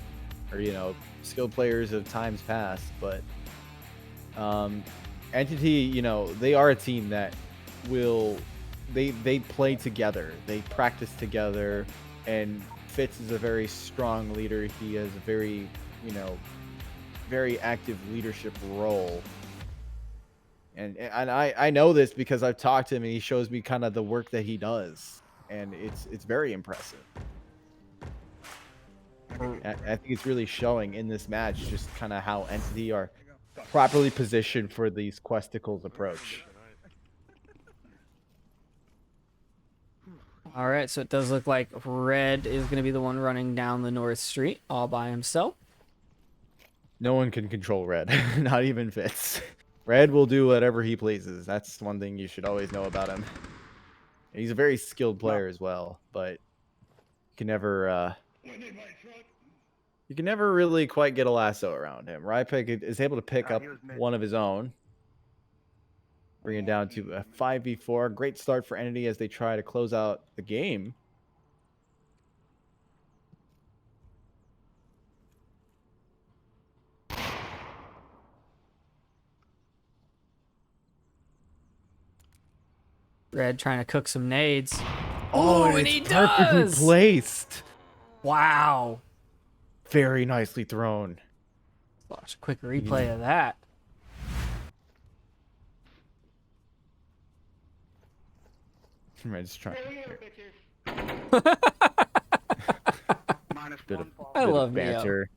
or skilled players of times past. But Entity, they are a team that they play together, they practice together, and Fitz is a very strong leader. He has a very, very active leadership role. And I know this because I've talked to him and he shows me kind of the work that he does, and it's very impressive. I think it's really showing in this match just kind of how Entity are properly positioned for these Questicles approach. All right, so it does look like Red is going to be the one running down the North Street all by himself. No one can control Red, not even Fitz. Red will do whatever he pleases. That's one thing you should always know about him. He's a very skilled player as well, but can never When they my truck. you can never really quite get a lasso around him. Rypick is able to pick up he was mid. one of his own, bring it down to a 5v4. Great start for Entity as they try to close out the game. Red trying to cook some nades. Oh, and and he it's perfectly does! placed. Wow. Very nicely thrown. Watch a quick replay of that. Red's trying. Bitches. Minus Bit one of, fall. I bit of love Neo. banter.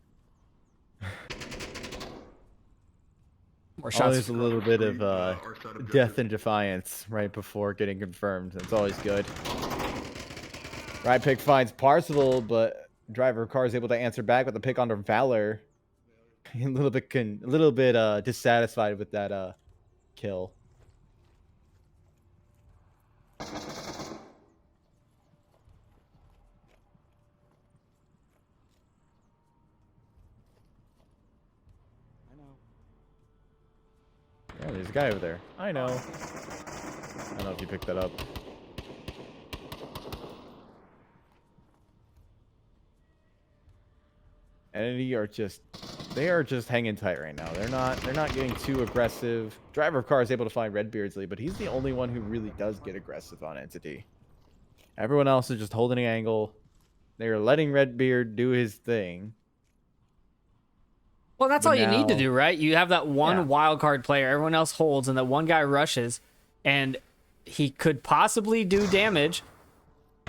More shots. Always a little bit of Or set objective. death and defiance right before getting confirmed. That's always good. Right pick finds Parcival, but driver of car is able to answer back with a pick onto Valor. A little bit dissatisfied with that kill. Yeah, there's a guy over there. I know. I don't know if you picked that up. Entity are just hanging tight right now. They're not getting too aggressive. Driver of car is able to find Redbeard's lead, but he's the only one who really does get aggressive on Entity. Everyone else is just holding an angle. They're letting Redbeard do his thing. Well, that's But all you need to now- do, right? You have that one Yeah. wild card player, everyone else holds, and that one guy rushes, and he could possibly do damage.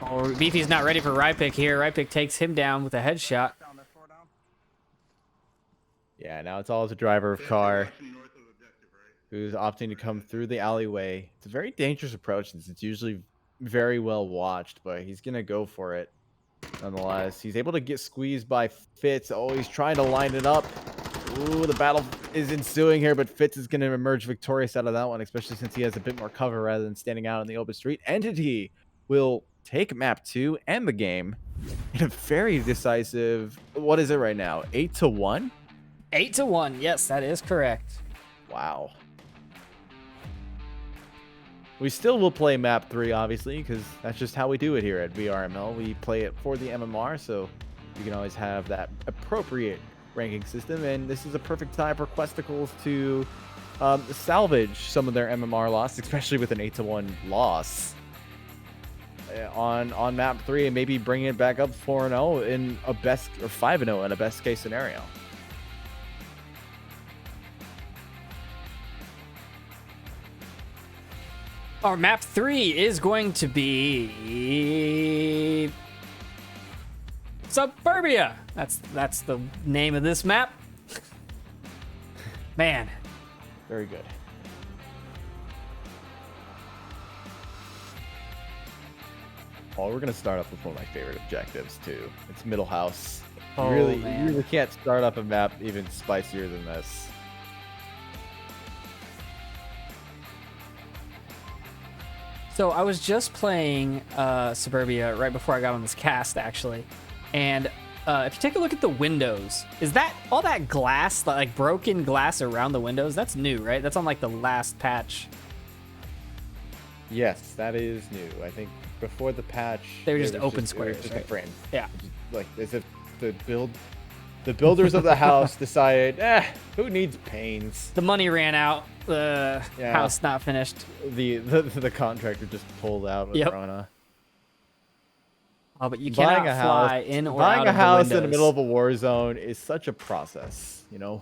Or Beefy's not ready for Rypick here. Rypick takes him down with a headshot. Down, that's 4 down. Yeah, now it's all the driver of car Direction north of objective, right? who's opting to come through the alleyway. It's a very dangerous approach since it's usually very well watched, but he's going to go for it nonetheless. He's able to get squeezed by Fitz. Oh, he's trying to line it up. Ooh, the battle is ensuing here, but Fitz is going to emerge victorious out of that one, especially since he has a bit more cover rather than standing out in the open street. Entity will take map 2 and the game in a very decisive, what is it right now? 8-1? 8-1. Yes, that is correct. Wow. We still will play map 3, obviously, because that's just how we do it here at VRML. We play it for the MMR, so you can always have that appropriate ranking system. And this is a perfect time for Questicles to salvage some of their MMR loss, especially with an 8-1 loss on map 3, and maybe bring it back up 4-0 in a best, or 5-0 in a best case scenario. Our map 3 is going to be Suburbia. That's the name of this map. Man, Very good. Oh, we're gonna start off with one of my favorite objectives too. It's Middle House. Oh, you man. really can't start up a map even spicier than this. so I was just playing Suburbia right before I got on this cast, actually, and if you take a look at the windows, is that all that glass, like broken glass around the windows? That's new, right? That's on like the last patch. Yes, that is new. I think before the patch, They were it just was open it was squares, just right? a frame. Yeah. Just, like as if the builders of the house decided, who needs panes? The money ran out. The Yeah. house not finished. The contractor just pulled out with Yep. Rona. Oh, but you cannot fly in or out buying a of the house in the windows. middle of a war zone is such a process, you know.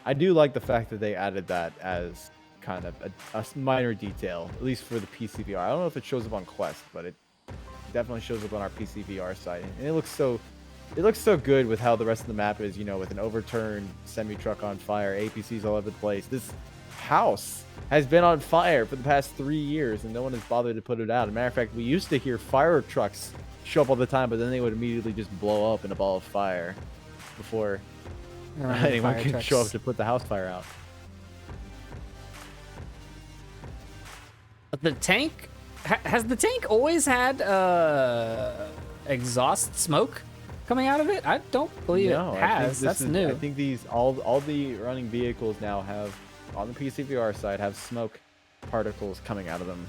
I do like the fact that they added that as kind of a minor detail, at least for the PCVR. I don't know if it shows up on Quest, but it definitely shows up on our PCVR side, and it looks so good with how the rest of the map is. You know, with an overturned semi truck on fire, APCs all over the place. This house has been on fire for the past 3 years, and no one has bothered to put it out. As a matter of fact, we used to hear fire trucks show up all the time, but then they would immediately just blow up in a ball of fire before Remember the anyone fire can trucks. show up to put the house fire out. But the tank Has the tank always had exhaust smoke coming out of it? I don't believe No, it I think has. That's new. I think these all the running vehicles now have, on the PCVR side, have smoke particles coming out of them,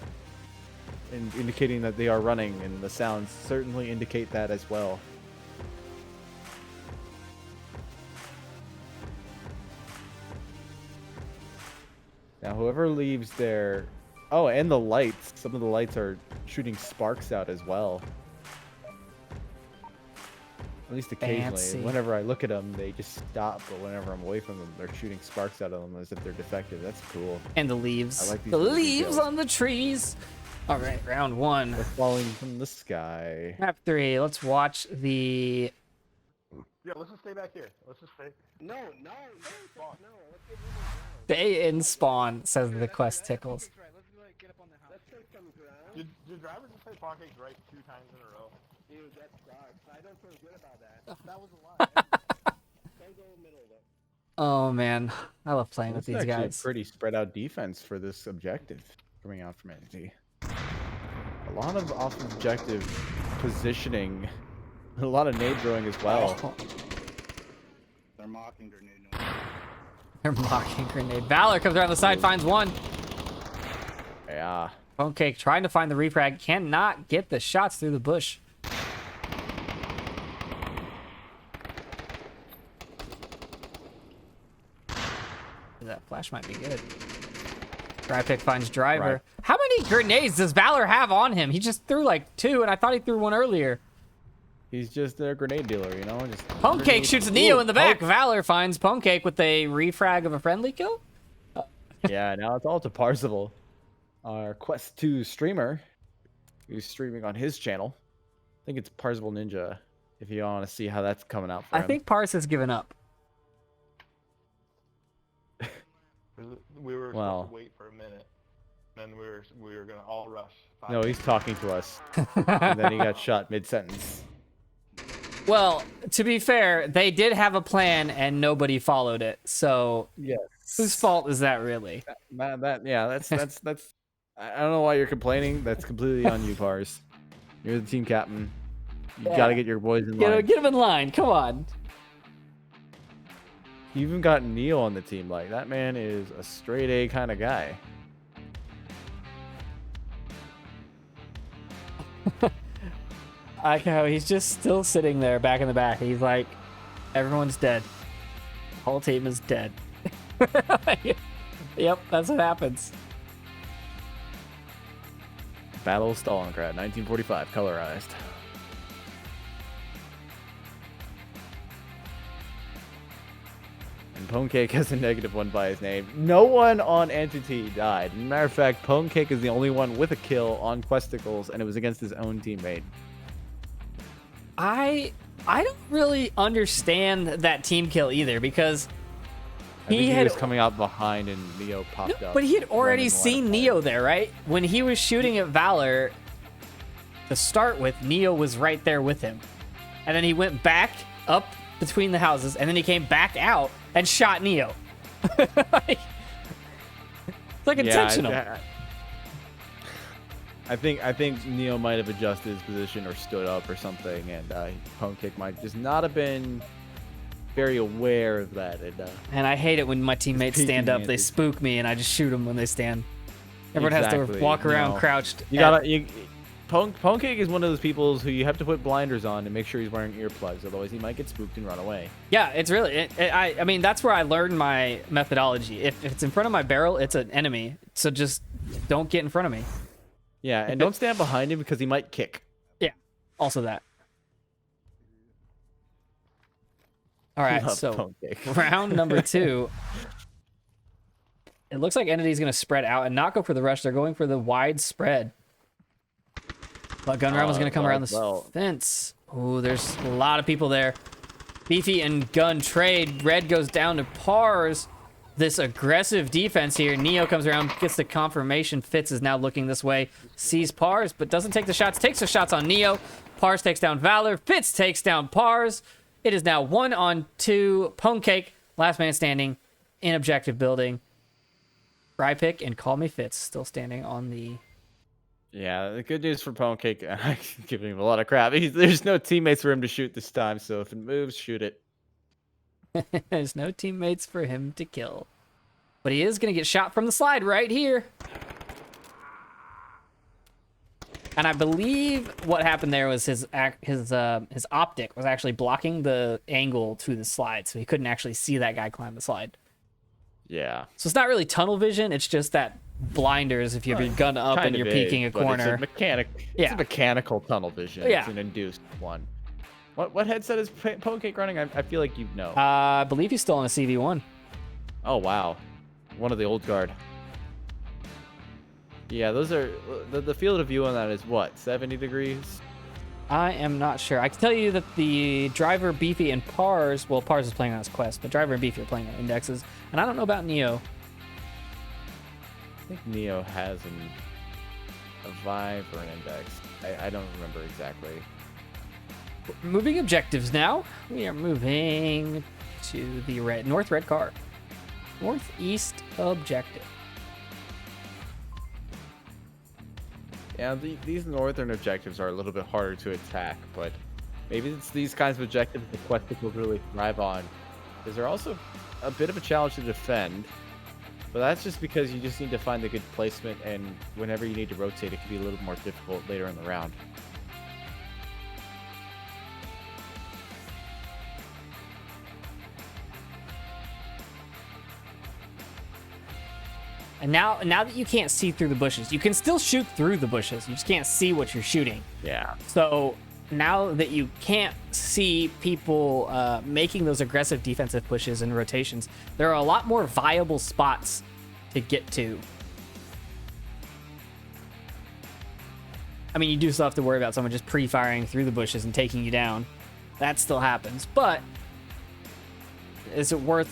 indicating that they are running, and the sounds certainly indicate that as well. Now, whoever leaves their... Oh, and the lights. Some of the lights are shooting sparks out as well. At least occasionally. Fancy. Whenever I look at them, they just stop. But whenever I'm away from them, they're shooting sparks out of them as if they're defective. That's cool. And the leaves. I like these The little leaves details. on the trees. All right, round 1. They're falling from the sky. Map 3. Let's watch the... Yeah, let's just stay back here. Let's just stay. No, no, no, no. Let's get moving down. Stay in spawn, says the quest Tickles. Let's take some ground. Did drivers just say pancakes right 2 times in a row? Dude, that sucks. I don't feel good about that. That was a lie. Don't go middle though. Oh, man. I love playing with That's these actually guys. a pretty spread out defense for this objective coming out from Entity. A lot of off objective positioning. A lot of nade throwing as well. They're mocking grenade. No. They're mocking grenade. Valor comes around the side, finds one. Yeah. Okay, trying to find the refrag. Cannot get the shots through the bush. That flash might be good. Dry pick finds driver. Right. How many grenades does Valor have on him? He just threw like 2, and I thought he threw one earlier. He's just a grenade dealer, you know? Just Pwnecake grenade- shoots Neo Ooh, in the back. Poke. Valor finds Pwnecake with a refrag of a friendly kill. Yeah, now it's all to Parzival, our Quest 2 streamer, who's streaming on his channel. I think it's Parzival Ninja, if you want to see how that's coming out for I him. think Pars has given up. We were Well. supposed to wait for a minute. Then we were gonna all rush. No, he's talking to us. And then he got shot mid-sentence. Well, to be fair, they did have a plan and nobody followed it. So Yes. whose fault is that really? That's I don't know why you're complaining. That's completely on you, Pars. You're the team captain. You Yeah. gotta get your boys in line. Get him in line. Come on. You even got Neil on the team. Like, that man is a straight A kind of guy. I like how he's just still sitting there back in the back. He's like, everyone's dead. Whole team is dead. Yep, that's what happens. Battle of Stalingrad, 1945, colorized. And Pwnecake has a -1 by his name. No one on Entity died. Matter of fact, Pwnecake is the only one with a kill on Questicles, and it was against his own teammate. I don't really understand that team kill either because I think he had was coming out behind and Neo popped up. but he had already running seen line of Neo there, right? When he was shooting at Valor to start with, Neo was right there with him. And then he went back up between the houses, and then he came back out and shot Neo. Like, it's like intentional. I think Neo might have adjusted his position or stood up or something, and Pwnecake might just not have been very aware of that. And I hate it when my teammates peeking stand up. They advantage. spook me, and I just shoot them when they stand. Everyone has Exactly, to walk you around know. crouched. You gotta. Pwnecake is one of those people who you have to put blinders on and make sure he's wearing earplugs, otherwise he might get spooked and run away. Yeah, it's really. I mean, that's where I learned my methodology. If it's in front of my barrel, it's an enemy. So just don't get in front of me. Yeah, and don't stand behind him because he might kick. Yeah, also that. All right, Love so Pwnecake. round number 2. It looks like Entity's going to spread out and not go for the rush. They're going for the wide spread. But Gun Rival's going to come around this fence. Ooh, there's a lot of people there. Beefy and Gun trade. Red goes down to Pars. This aggressive defense here. Neo comes around, gets the confirmation. Fitz is now looking this way. Sees Pars, but doesn't take the shots. Takes the shots on Neo. Pars takes down Valor. Fitz takes down Pars. It is now 1-on-2. Pwnecake, last man standing in objective building. Dry pick and Call Me Fitz still standing on the Yeah, the good news for Pancake, I'm giving him a lot of crap. There's no teammates for him to shoot this time, so if it moves, shoot it. There's no teammates for him to kill. But he is going to get shot from the slide right here. And I believe what happened there was his optic was actually blocking the angle to the slide, so he couldn't actually see that guy climb the slide. Yeah. So it's not really tunnel vision, it's just that blinders if you have your gun up and you're peeking a corner. It's a mechanical tunnel vision. Yeah. It's an induced one. What headset is Pancake running? I feel like you know. I believe he's still on a CV1. Oh, wow. One of the old guard. Yeah, those are... The field of view on that is what? 70 degrees? I am not sure. I can tell you that the Driver, Beefy, and Pars... Well, Pars is playing on his Quest, but Driver and Beefy are playing on Indexes. And I don't know about Neo. I think Neo has a Vive or an Index. I don't remember exactly. Moving objectives now. We are moving to the north red car. Northeast objective. Yeah, these northern objectives are a little bit harder to attack, but maybe it's these kinds of objectives the Quest will really thrive on. Because they're also a bit of a challenge to defend, but that's just because you just need to find the good placement, and whenever you need to rotate, it can be a little more difficult later in the round. And now that you can't see through the bushes, you can still shoot through the bushes. You just can't see what you're shooting. Yeah. So now that you can't see people making those aggressive defensive pushes and rotations, there are a lot more viable spots to get to. I mean, you do still have to worry about someone just pre-firing through the bushes and taking you down. That still happens. But is it worth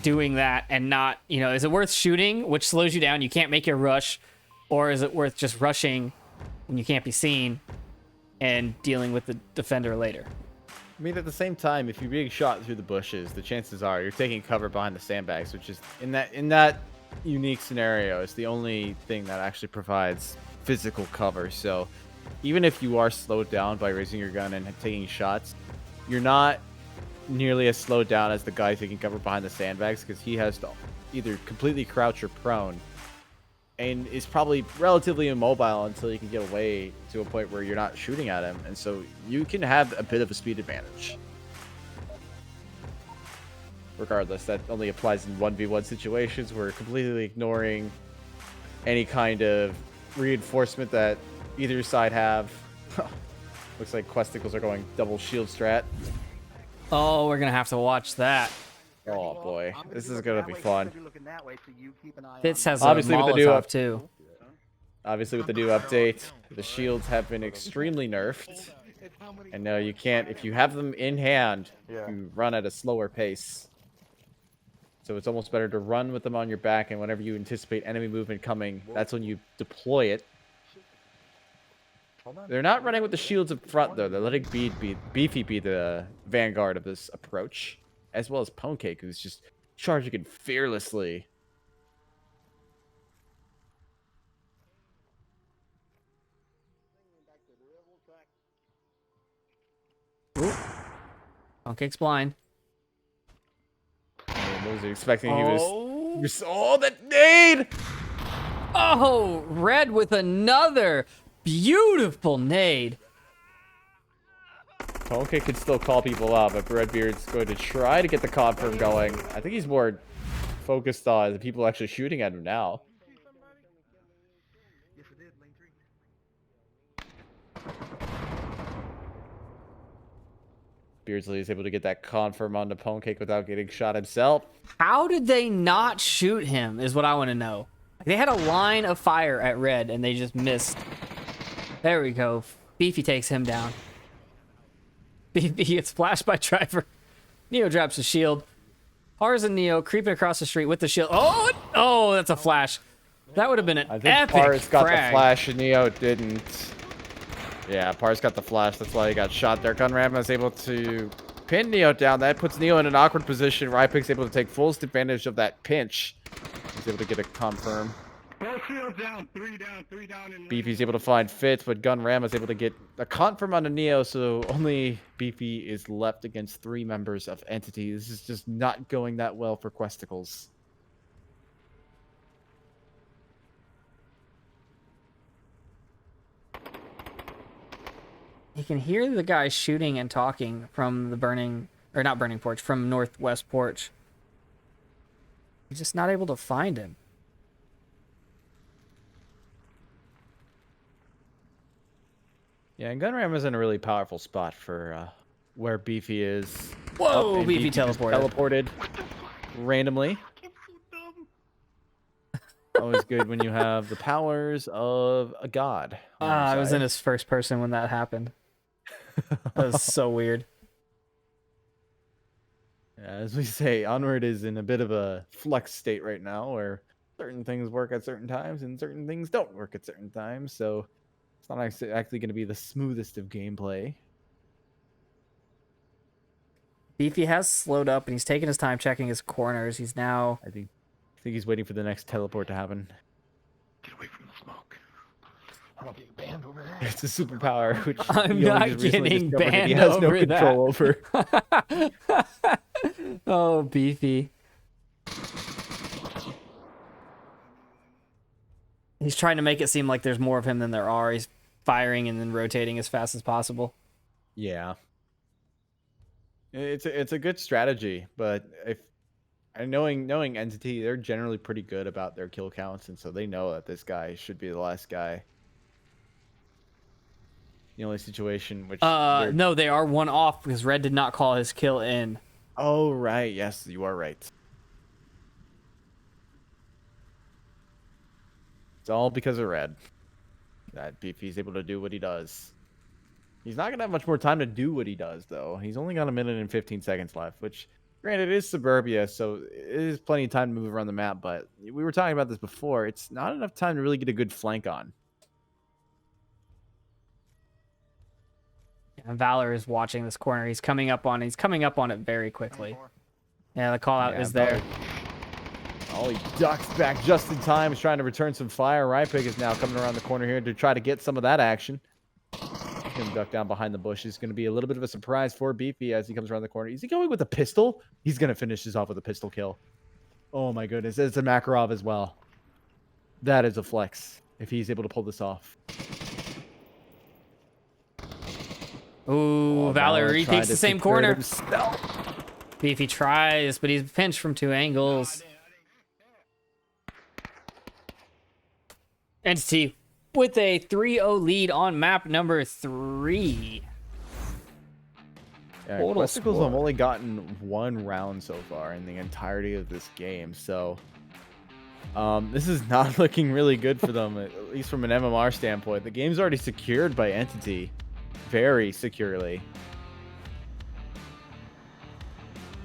doing that and not, is it worth shooting, which slows you down, you can't make your rush, or is it worth just rushing when you can't be seen and dealing with the defender later? I mean, at the same time, if you're being shot through the bushes, the chances are you're taking cover behind the sandbags, which is in that unique scenario, is the only thing that actually provides physical cover. So even if you are slowed down by raising your gun and taking shots, you're not nearly as slowed down as the guy taking cover behind the sandbags, because he has to either completely crouch or prone and is probably relatively immobile until you can get away to a point where you're not shooting at him, and so you can have a bit of a speed advantage. Regardless, that only applies in 1v1 situations where completely ignoring any kind of reinforcement that either side have. Looks like Questicles are going double shield strat. Oh, we're gonna have to watch that. Oh boy, this is gonna be fun. Fitz has obviously a with the new Molotov too. Obviously with the new update, the shields have been extremely nerfed, and now you can't, if you have them in hand, you run at a slower pace. So it's almost better to run with them on your back, and whenever you anticipate enemy movement coming, that's when you deploy it. They're not running with the shields up front, though. They're letting Beefy be the vanguard of this approach, as well as Pancake, who's just charging it fearlessly. Ooh. Pancake's blind. I was expecting he was... Oh, that nade! Oh, Red with another beautiful nade. Pancake could still call people out, but Redbeard's going to try to get the confirm going. I think he's more focused on the people actually shooting at him now. Beardsley is able to get that confirm onto Pancake without getting shot himself. How did they not shoot him is what I want to know. They had a line of fire at Red and they just missed. There we go. Beefy takes him down. Beefy gets flashed by Driver. Neo drops a shield. Pars and Neo creeping across the street with the shield. Oh, that's a flash. That would have been an epic I think Pars got frag. the flash and Neo didn't. Yeah, Pars got the flash. That's why he got shot there. Gunram is able to pin Neo down. That puts Neo in an awkward position. Rypik's able to take full advantage of that pinch. He's able to get a confirm. Both shields down, three down, and Beefy's able to find Fitz, but Gunrama's able to get a confirm on a Neo, so only Beefy is left against 3 members of Entity. This is just not going that well for Questicles. You can hear the guy shooting and talking from the burning, or not burning porch, from northwest porch. He's just not able to find him. Yeah, and Gunrama's in a really powerful spot for where Beefy is. Whoa, and Beefy just teleported randomly. Always good when you have the powers of a god. I was in his first person when that happened. That was so weird. Yeah, as we say, Onward is in a bit of a flux state right now where certain things work at certain times and certain things don't work at certain times. So it's not actually going to be the smoothest of gameplay. Beefy has slowed up and he's taking his time checking his corners. He's now... I think he's waiting for the next teleport to happen. Get away from the smoke. I'm gonna get banned over there. It's a superpower, which I'm he only not just recently getting discovered that banned he has no over control that. over. Oh, Beefy. He's trying to make it seem like there's more of him than there are. He's firing and then rotating as fast as possible. Yeah. It's a good strategy, but knowing Entity, they're generally pretty good about their kill counts, and so they know that this guy should be the last guy. The only situation which no, they are one off because Red did not call his kill in. Oh right, yes, you are right. It's all because of Red that Beefy's able to do what he does. He's not gonna have much more time to do what he does though. He's only got 1 minute and 15 seconds left, which granted it is suburbia, so it is plenty of time to move around the map, but we were talking about this before. It's not enough time to really get a good flank on. And Valor is watching this corner. He's coming up on it very quickly. Yeah, the call out is there. Oh, he ducks back just in time. He's trying to return some fire. Rypick is now coming around the corner here to try to get some of that action. He's going to duck down behind the bush. It's going to be a little bit of a surprise for Beefy as he comes around the corner. Is he going with a pistol? He's going to finish this off with a pistol kill. Oh my goodness. It's a Makarov as well. That is a flex if he's able to pull this off. Ooh, Valor retakes the same corner. Beefy tries, but he's pinched from 2 angles. Entity with a 3-0 lead on map number 3. Yeah, Total Questicles score. have only gotten 1 round so far in the entirety of this game, so this is not looking really good for them, at least from an MMR standpoint. The game's already secured by Entity very securely.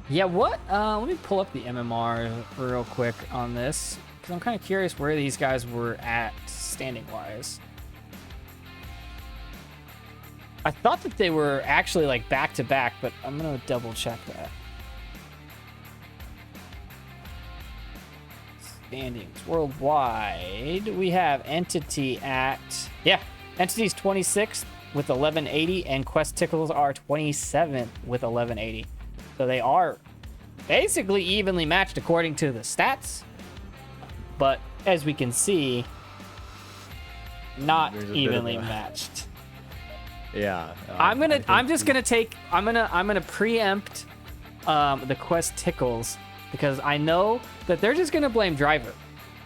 Yeah, what? Let me pull up the MMR real quick on this, because I'm kind of curious where these guys were at standing-wise. I thought that they were actually like back-to-back, but I'm going to double-check that. Standings worldwide, we have Entity at... Yeah, Entity's 26th with 1180, and Quest Tickles are 27th with 1180. So they are basically evenly matched according to the stats, but as we can see, not evenly matched. Yeah. I'm gonna preempt the Quest Tickles because I know that they're just gonna blame Driver.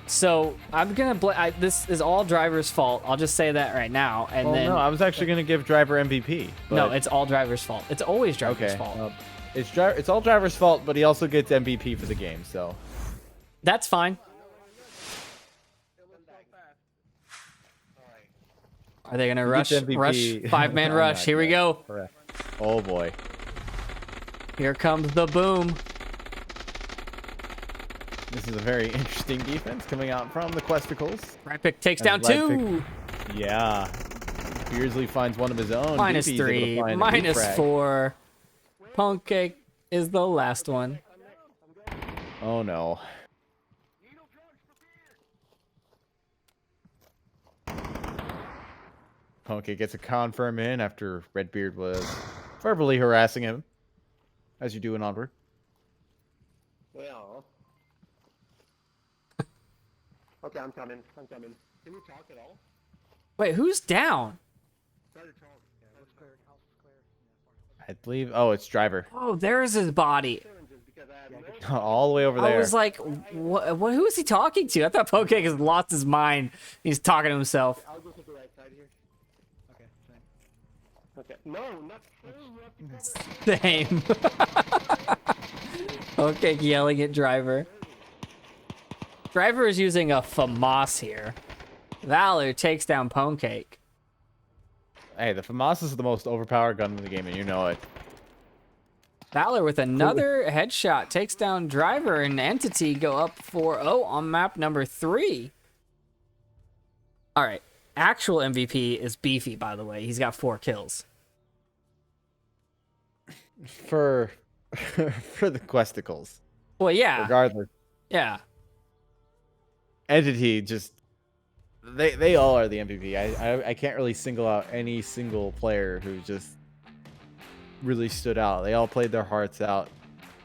So I'm gonna blame. This is all Driver's fault. I'll just say that right now. And then no, I was actually gonna give Driver MVP. But... No, it's all Driver's fault. It's always Driver's fault. It's all Driver's fault, but he also gets MVP for the game. So that's fine. Are they gonna rush 5-man rush? Here we go. Correct. Oh boy. Here comes the boom. This is a very interesting defense coming out from the Questicles. Rypick takes down 2. Yeah. Beardsley finds one of his own. -3, -4. Pancake is the last one. Oh no. Punkey gets a confirm in after Redbeard was verbally harassing him, as you do in Onward. Well. Okay, I'm coming. I'm coming. Can you talk at all? Wait, who's down? Try to talk. Yeah, what's clear? House is clear. I believe. Oh, it's Driver. Oh, there's his body. Because I have no All the way over there. I was like, what? Who is he talking to? I thought Pokek has lost his mind. He's talking to himself. I'll go to the right side here. Okay, thanks. Okay. No, not true. Same. Pokek yelling at Driver. Driver is using a FAMAS here. Valor takes down Pokek. Hey, the FAMAS is the most overpowered gun in the game, and you know it. Valor with another headshot takes down Driver, and Entity go up 4-0 on map number 3. All right, actual MVP is Beefy, by the way. He's got 4 kills. For the Questicles. Well, yeah, Regardless. yeah. Entity just they all are the MVP. I can't really single out any single player who just really stood out. They all played their hearts out.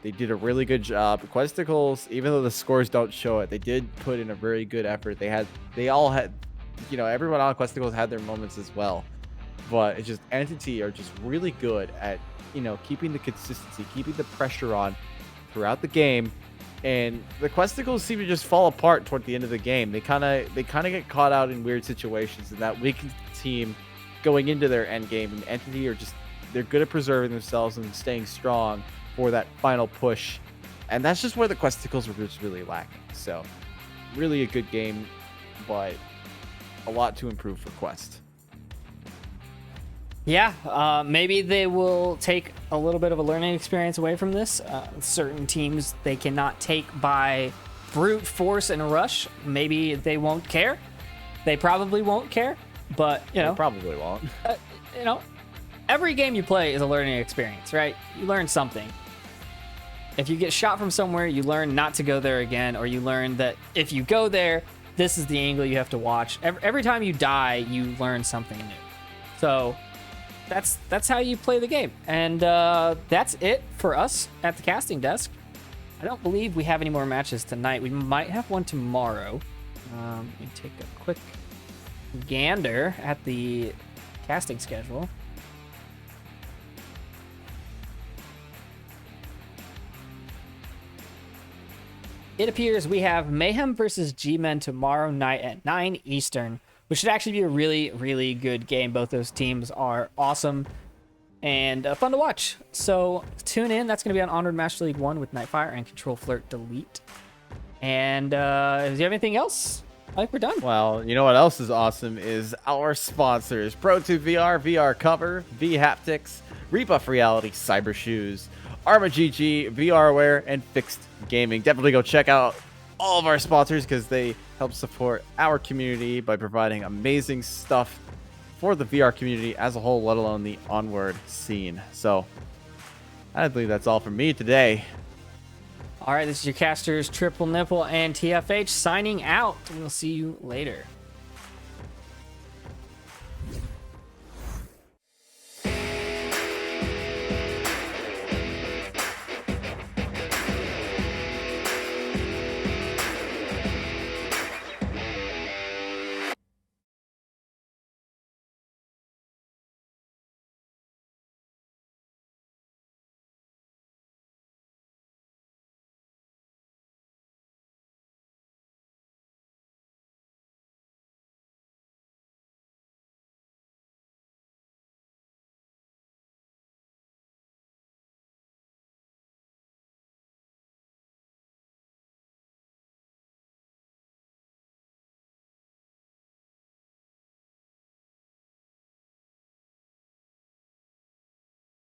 They did a really good job. Questicles, even though the scores don't show it, they did put in a very good effort. They all had, you know, everyone on Questicles had their moments as well. But it's just Entity are just really good at, you know, keeping the consistency, keeping the pressure on throughout the game. And the Questicles seem to just fall apart toward the end of the game. They kind of get caught out in weird situations, and that weakened team going into their end game. And Entity are just, they're good at preserving themselves and staying strong for that final push. And that's just where the Questicles were just really lacking. So really a good game, but a lot to improve for Quest. Yeah, maybe they will take a little bit of a learning experience away from this. Certain teams they cannot take by brute force and a rush. Maybe they won't care. They probably won't care, but you know, They probably won't. you know, every game you play is a learning experience, right? You learn something. If you get shot from somewhere, you learn not to go there again, or you learn that if you go there, this is the angle you have to watch. Every time you die, you learn something new. So that's how you play the game. And that's it for us at the casting desk. I don't believe we have any more matches tonight. We might have one tomorrow. Let me take a quick gander at the casting schedule. It appears we have Mayhem versus G-Men tomorrow night at 9 Eastern, which should actually be a really, really good game. Both those teams are awesome and fun to watch. So tune in. That's going to be on Onward Master League 1 with Nightfire and Control Flirt Delete. And do you have anything else? I think we're done. Well, you know what else is awesome is our sponsors. Pro2 VR, VR Cover, V Haptics, Rebuff Reality, Cyber Shoes, Arma GG, VRware, and Fixed Gaming. Definitely go check out all of our sponsors because they help support our community by providing amazing stuff for the VR community as a whole, let alone the Onward scene. So I believe that's all from me today. All right, this is your casters, Triple Nipple and TFH signing out. We'll see you later.